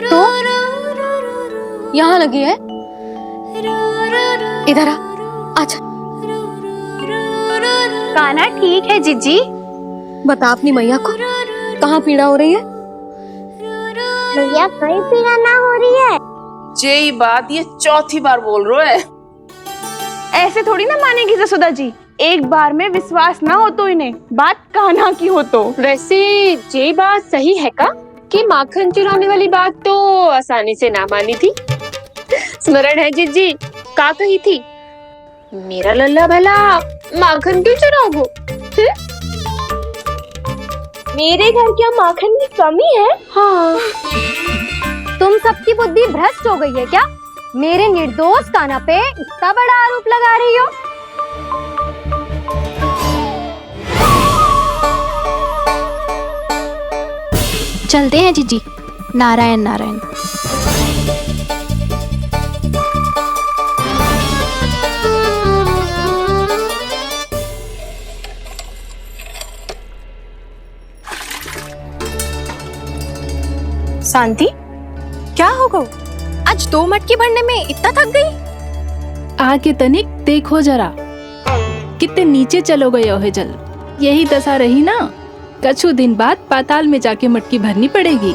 तो यहाँ लगी है? इधर आ, आजा। कान्हा ठीक है जीजी। बता अपनी मैया को कहाँ पीड़ा हो रही है? भैया कहीं पीड़ा ना हो रही है। जे बात ये चौथी बार बोल रहे है। ऐसे थोड़ी ना मानेगी जसोदा जी, एक बार में विश्वास ना हो तो इन्हें, बात कान्हा की हो तो। वैसे ये बात सही है का कि माखन चुराने वाली बात तो आसानी से ना मानी थी। स्मरण है जीजी का कही थी, मेरा लल्ला भला माखन क्यों चुराओगो? मेरे घर क्या माखन की कमी है? हाँ। तुम सबकी बुद्धि भ्रष्ट हो गई है क्या? मेरे निर्दोष कान्हा पे इतना बड़ा आरोप लगा रही हो? चलते हैं जीजी। नारायण नारायण। शांति, क्या हो गो? आज 2 मटकी भरने में इतना थक गई? आके तनिक देखो जरा, कितने नीचे चलो गए हो जल। यही दशा रही ना, कछु दिन बाद पाताल में जाके मटकी भरनी पड़ेगी।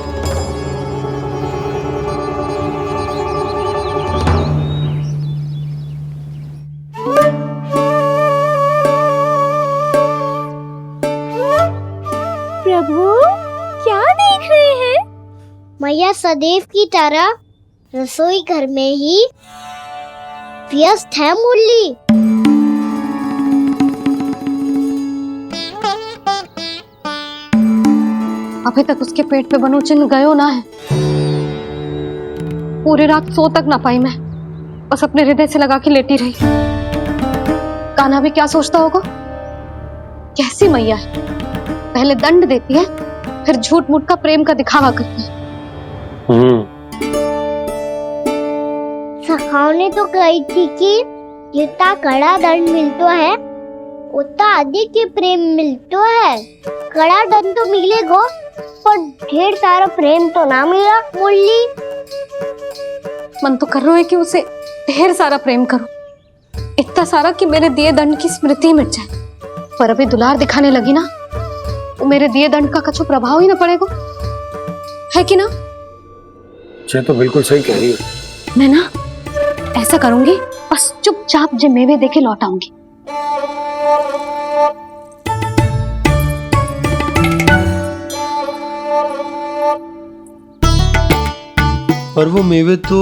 प्रभु क्या देख रहे हैं? मैया सदैव की तरह रसोई घर में ही व्यस्त है मुरली। अभी तक उसके पेट पे बनो चिन्ह गयो ना है। पूरी रात सो तक ना पाई मैं, बस अपने हृदय से लगा के लेटी रही। कान्हा भी क्या सोचता होगा? कैसी मैया है, पहले दंड देती है फिर झूठ मूठ का प्रेम का दिखावा करती है। सखाओ ने तो कही थी कि जितना कड़ा दंड मिलता है उतना अधिक ही प्रेम मिलता है। कड़ा दंड तो मिलेगा पर ढेर सारा प्रेम तो ना मिला मुरली। मन तो कर रहा है कि उसे ढेर सारा प्रेम करो, इतना सारा कि मेरे दिए दंड की स्मृति मिट जाए। पर अभी दुलार दिखाने लगी ना, वो मेरे दिए दंड का कछु प्रभाव ही ना पड़ेगा, है कि ना? ये तो बिल्कुल सही कह रही है। मैं ना ऐसा करूंगी, बस चुपचाप जे मेवे देके लौट आऊंगी। पर वो मेवे तो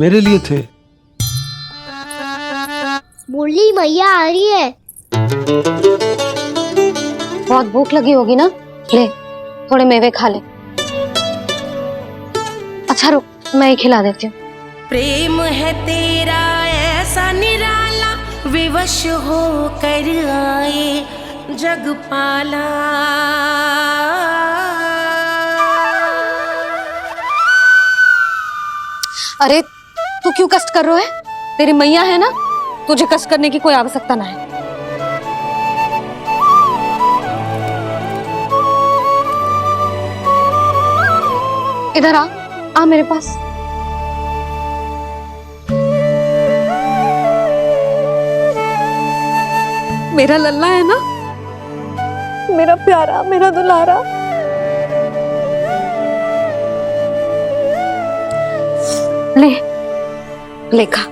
मेरे लिए थे। मुरली मैया आ रही है। बहुत भूख लगी होगी ना, ले थोड़े मेवे खा ले। अच्छा रुक, मैं ही खिला देती हूँ। प्रेम है तेरा ऐसा निराला, विवश हो कर आए जगपाला। अरे तू क्यों कष्ट कर रहा है? तेरी मैया है ना, तुझे कष्ट करने की कोई आवश्यकता ना है। इधर आ मेरे पास। मेरा लल्ला है ना, मेरा प्यारा, मेरा दुलारा। ले खा।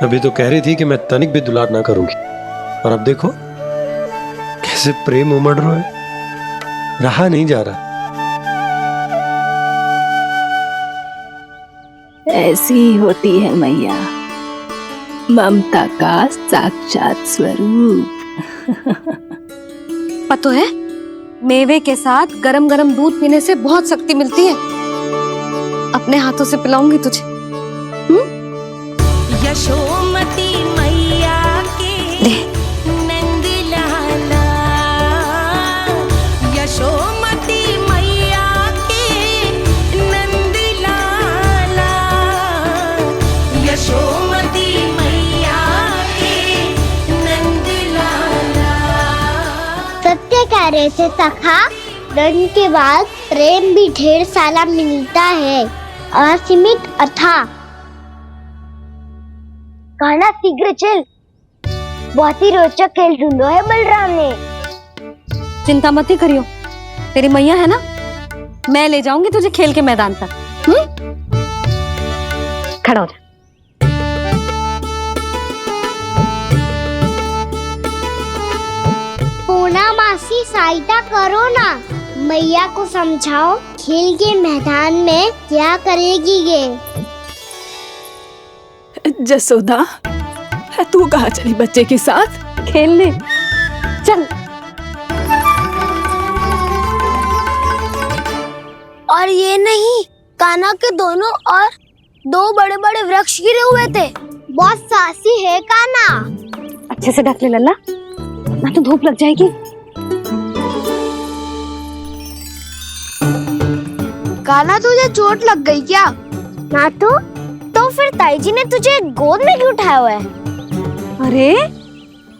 अभी तो कह रही थी कि मैं तनिक भी दुलार ना करूंगी, और अब देखो कैसे प्रेम उमड़ रहा है, रहा नहीं जा रहा। ऐसी ही होती है मैया, ममता का साक्षात स्वरूप। पतो है, मेवे के साथ गरम गरम दूध पीने से बहुत शक्ति मिलती है। अपने हाथों से पिलाऊंगी तुझे। यशोमती मैया के नंद लाला, यशोमती मैया के नंद लाला, यशोमती मैया के नंद लाला। सत्य कह रहे थे सखा, दंड के बाद प्रेम भी ढेर सारा मिलता है, असीमित अथाह। कान्हा शीघ्र चल, बहुत ही रोचक खेल ढूंढो है बलराम ने। चिंता मत ही करियो, तेरी मैया है ना, मैं ले जाऊंगी तुझे खेल के मैदान तक। खड़ा हो जा। पूना मासी सहायता करो ना, मैया को समझाओ खेल के मैदान में क्या करेगी ये। जसोदा, तू कहाँ चली बच्चे के साथ? खेलने चल। और ये नहीं, कान्हा के दोनों और दो बड़े बड़े वृक्ष गिरे हुए थे। बहुत साहसी है कान्हा। अच्छे से ढक ले लल्ला, ना तो धूप लग जाएगी। कान्हा तुझे चोट लग गई क्या? ना तो फिर ताई जी ने तुझे गोद में क्यों उठाया हुआ है? अरे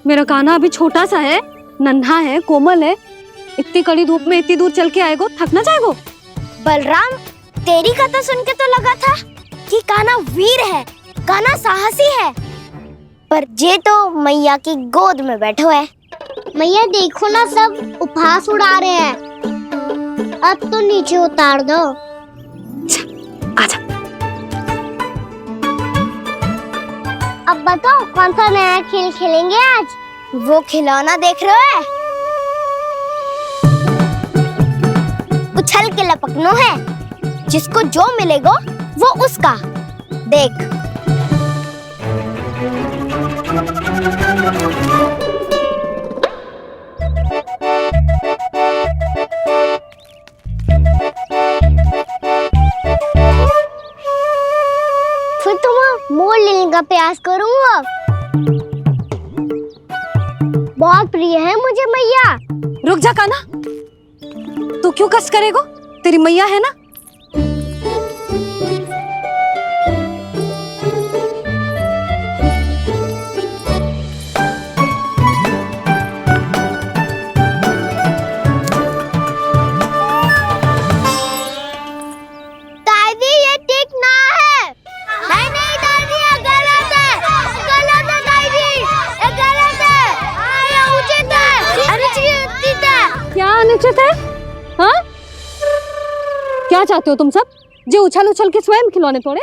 मेरा कान्हा अभी छोटा सा है, नन्हा है, कोमल है। इतनी कड़ी धूप में इतनी दूर चल के आएगो, थक ना जाएगो। बलराम, तेरी कथा सुन के तो लगा था कि कान्हा वीर है, कान्हा साहसी है, पर जे तो मैया की गोद में बैठो है। मैया देखो ना, सब उपहास उड़ा रहे हैं। अब तो नीचे उतार दो। आजा। अब बताओ कौन सा नया खेल खेलेंगे आज? वो खिलौना देख रहे हो? उछल के लपकनो है, जिसको जो मिलेगा वो उसका। देख। फिर तुम मोड़ लेने का प्रयास करूंगा। बहुत प्रिय है मुझे मैया। रुक जा कान्हा, तू क्यों कष्ट करेगो? तेरी मैया है ना। दादी ये ठीक ना है। नहीं नहीं दादी, ये गलत है, गलत है दादी, ये गलत है, ये उचित है, अनुचित है। क्या अनुचित है? हाँ? क्या चाहते हो तुम सब? जो उछल उछल के स्वयं खिलौने तोड़े?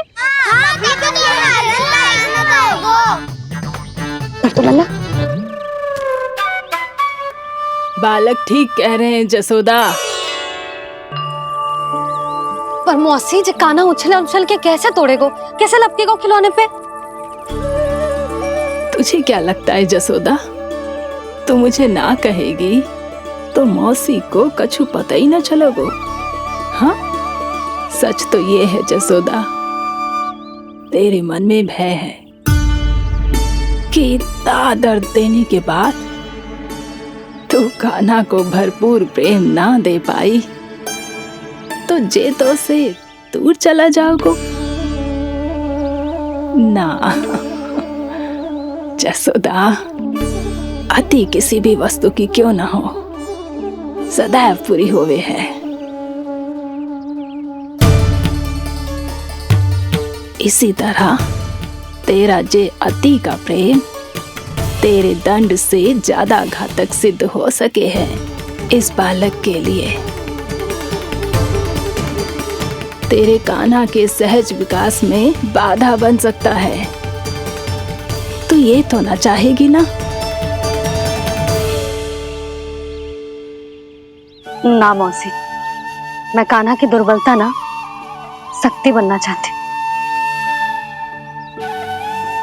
तो लल्ला, बालक ठीक कह रहे हैं जसोदा। पर मौसी, जे कान्हा उछल उछल के कैसे तोड़ेगो, कैसे लपकेगो खिलौने पे? तुझे क्या लगता है जसोदा, तू मुझे ना कहेगी तो मौसी को कछु पता ही ना चलोगो। हाँ, सच तो ये है जसोदा, तेरे मन में भय है कि इतना दर्द देने के बाद तू कान्हा को भरपूर प्रेम ना दे पाई तो जेतो से दूर चला जाओगो ना। जसोदा, अति किसी भी वस्तु की क्यों ना हो, सदैव पूरी होवे है। इसी तरह तेरा जे अति का प्रेम तेरे दंड से ज्यादा घातक सिद्ध हो सके है इस बालक के लिए। तेरे कान्हा के सहज विकास में बाधा बन सकता है। तू ये तो ना चाहेगी ना? ना मौसी, मैं कान्हा की दुर्बलता ना शक्ति बनना चाहती।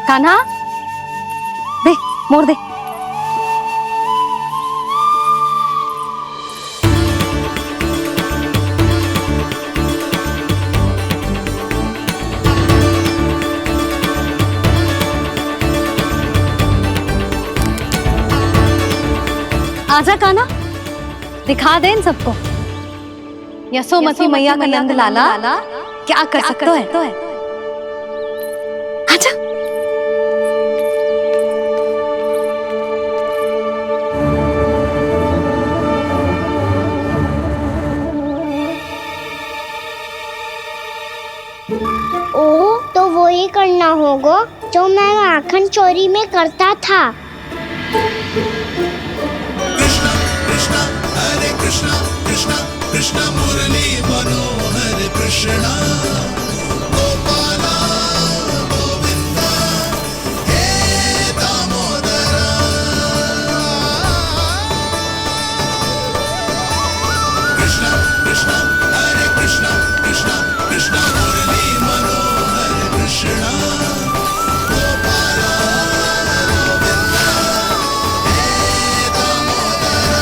कान्हा, दे मोड़ दे। आजा कान्हा, दिखा दे इन सबको यशोमती मैया का नंद लाला क्या कर सकता है। आजा। ओ तो वो ही करना होगा जो मैं माखन चोरी में करता था। कृष्णा कृष्णा कृष्णा मुरली मनोहर कृष्णा गोपाला गोविंदा हे दामोदरा। कृष्णा कृष्णा हरे कृष्णा कृष्णा कृष्णा मुरली मनोहर कृष्णा गोपाला गोविंदा हे दामोदरा।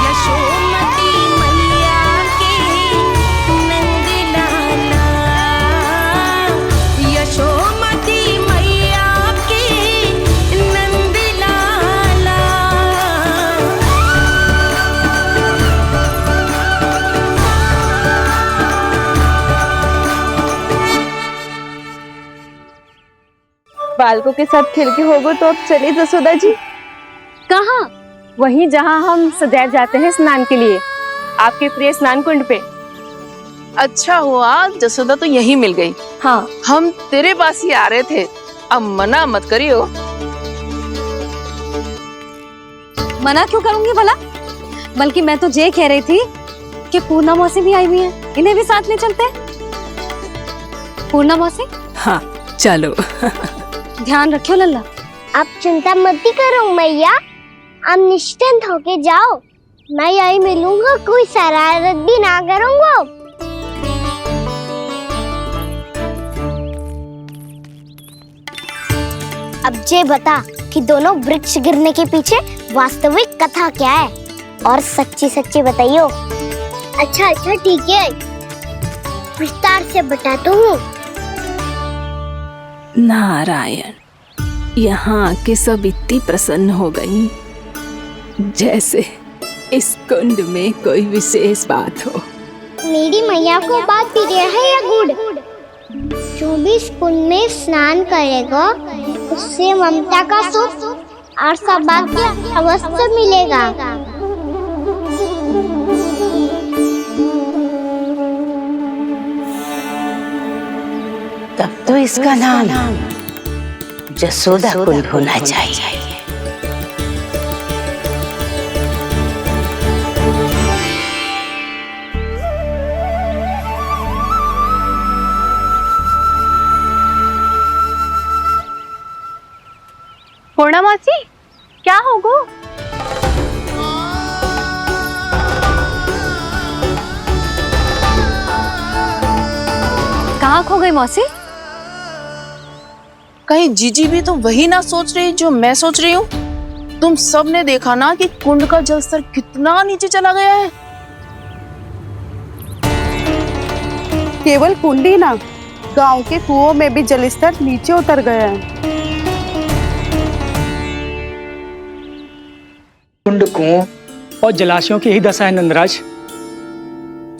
यशोमती मैया के नंद लाला, यशोमती मैया के नंद लाला। बालकों के साथ खेल के होगो तो अब चलिए जसोदा जी। कहाँ? वहीं जहाँ हम सदैव जाते हैं स्नान के लिए, आपके प्रिय स्नान कुंड पे। अच्छा हुआ जसोदा तो यही मिल गई। हाँ, हम तेरे पास ही आ रहे थे, अब मना मत करियो। मना क्यों करूंगी भला? बल्कि मैं तो ये कह रही थी कि पूर्णा मौसी भी आई हुई है, इन्हें भी साथ ले चलते हैं। पूर्णा मौसी, हाँ चलो। ध्यान रखियो लल्ला। आप चिंता मत करो मैया, आप निश्चिंत होके जाओ, मैं यही मिलूंगा, कोई शरारत भी ना करूंगा। अब ये बता कि दोनों वृक्ष गिरने के पीछे वास्तविक कथा क्या है, और सच्ची सच्ची बताइयो। अच्छा अच्छा ठीक है, विस्तार से बताता हूँ। नारायण, यहाँ के सब इतनी प्रसन्न हो गई जैसे इस कुंड में कोई विशेष बात हो। मेरी मैया को बात प्रिय है या गुड़? जो भी इस कुंड में स्नान करेगा उससे ममता का सुख और सौभाग्य अवश्य मिलेगा। तब तो इसका नाम जसोदा कुंड होना चाहिए। पूर्णा मौसी, क्या होगो? कहाँ खो गई मौसी? कहीं जीजी भी तो वही ना सोच रही जो मैं सोच रही हूँ। तुम सब ने देखा ना कि कुंड का जलस्तर कितना नीचे चला गया है। केवल कुंड ही ना, गांव के कुओं में भी जलस्तर नीचे उतर गया है। कुंड, कुओं और जलाशयों की यही दशा है नंदराज।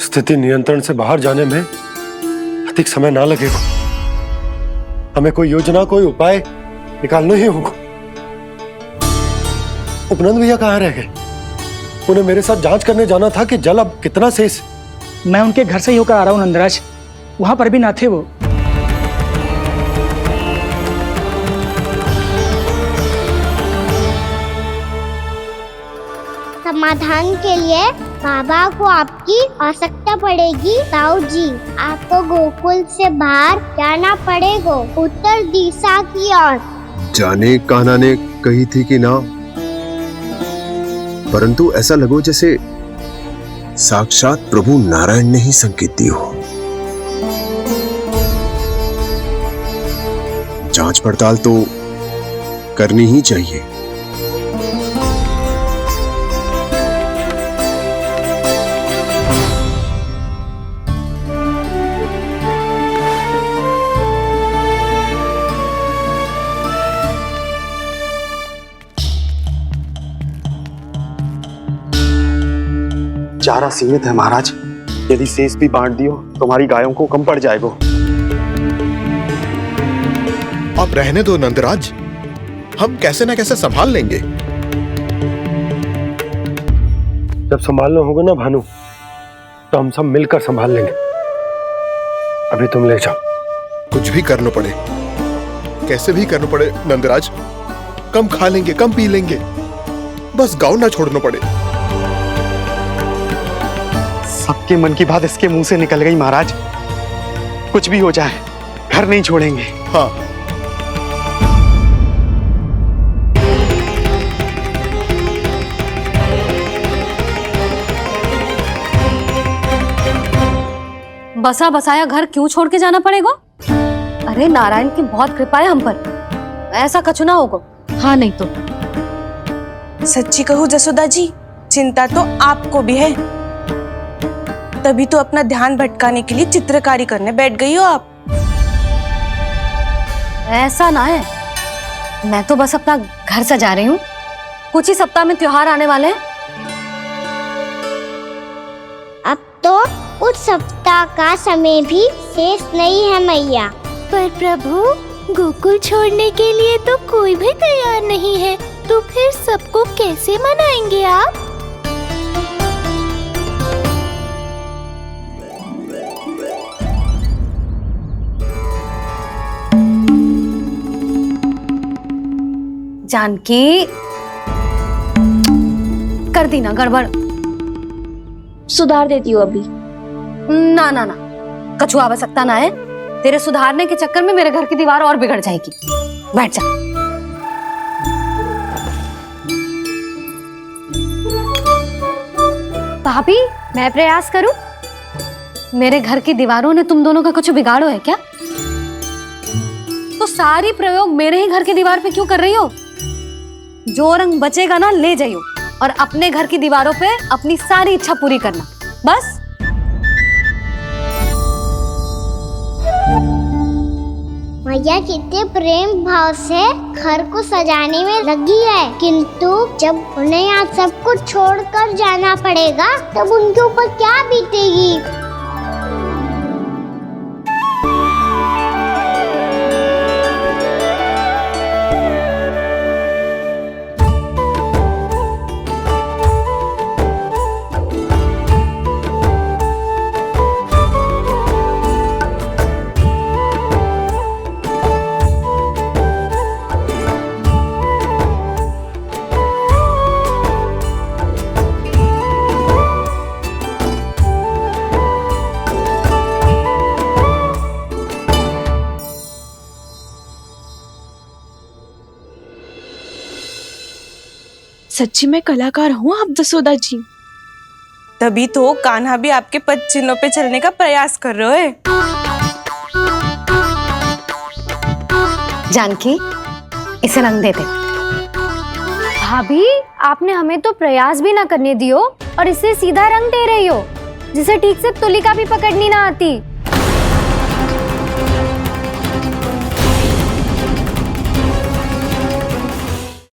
स्थिति नियंत्रण से बाहर जाने में अधिक समय ना लगेगा। हमें कोई योजना, कोई उपाय निकालना ही होगा। उपनंद भैया कहाँ रह गए? उन्हें मेरे साथ जांच करने जाना था कि जल अब कितना शेष। मैं उनके घर से ही होकर आ रहा हूँ नंदराज, वहां पर भी ना थे वो। समाधान के लिए बाबा को आपकी आवश्यकता पड़ेगी। ताऊ जी, आपको गोकुल से बाहर जाना पड़ेगा, उत्तर दिशा की ओर। जाने कान्हा ने कही थी कि ना, परंतु ऐसा लगो जैसे साक्षात प्रभु नारायण ने ही संकेत दी हो। जांच पड़ताल तो करनी ही चाहिए। चारा सीमित है महाराज, यदि शेष भी बांट दियो तो हमारी गायों को कम पड़ जाएगा। आप रहने दो नंदराज, हम कैसे ना कैसे संभाल लेंगे। जब संभालना होगा ना भानु, तो हम सब मिलकर संभाल लेंगे। अभी तुम ले जाओ। कुछ भी करना पड़े, कैसे भी करना पड़े नंदराज, कम खा लेंगे, कम पी लेंगे, बस गांव ना छोड़ना पड़े। सबके मन की बात इसके मुंह से निकल गई महाराज। कुछ भी हो जाए, घर नहीं छोड़ेंगे। हाँ, बसा बसाया घर क्यों छोड़ के जाना पड़ेगा? अरे नारायण की बहुत कृपा है हम पर, ऐसा कछु ना होगा। हाँ नहीं तो सच्ची कहूँ जसोदा जी, चिंता तो आपको भी है, तभी तो अपना ध्यान भटकाने के लिए चित्रकारी करने बैठ गई हो आप। ऐसा ना है, मैं तो बस अपना घर सजा रही हूँ। कुछ ही सप्ताह में त्योहार आने वाले हैं। अब तो उस सप्ताह का समय भी शेष नहीं है मैया। पर प्रभु, गोकुल छोड़ने के लिए तो कोई भी तैयार नहीं है, तो फिर सबको कैसे मनाएंगे आप? जानकी, कर दी ना गड़बड़। सुधार देती हूँ अभी। ना ना ना, कछु आवश्यकता ना है। तेरे सुधारने के चक्कर में मेरे घर की दीवार और बिगड़ जाएगी। बैठ जा। भाभी, मैं प्रयास करूं? मेरे घर की दीवारों ने तुम दोनों का कुछ बिगाड़ो है क्या? तो सारी प्रयोग मेरे ही घर की दीवार पे क्यों कर रही हो? जो रंग बचेगा ना ले जाइयो, और अपने घर की दीवारों पे अपनी सारी इच्छा पूरी करना, बस। मैया कितने प्रेम भाव से घर को सजाने में लगी है, किंतु जब उन्हें यहाँ सब कुछ छोड़कर जाना पड़ेगा तब उनके ऊपर क्या बीतेगी? सच्ची में कलाकार हूँ आप जसोदा जी। तभी तो कान्हा भी आपके पद चिन्हों पे चलने का प्रयास कर रहे हैं। जानकी, इसे रंग देते। भाभी, आपने हमें तो प्रयास भी ना करने दियो और इसे सीधा रंग दे रही हो, जिसे ठीक से तुलिका भी पकड़नी ना आती।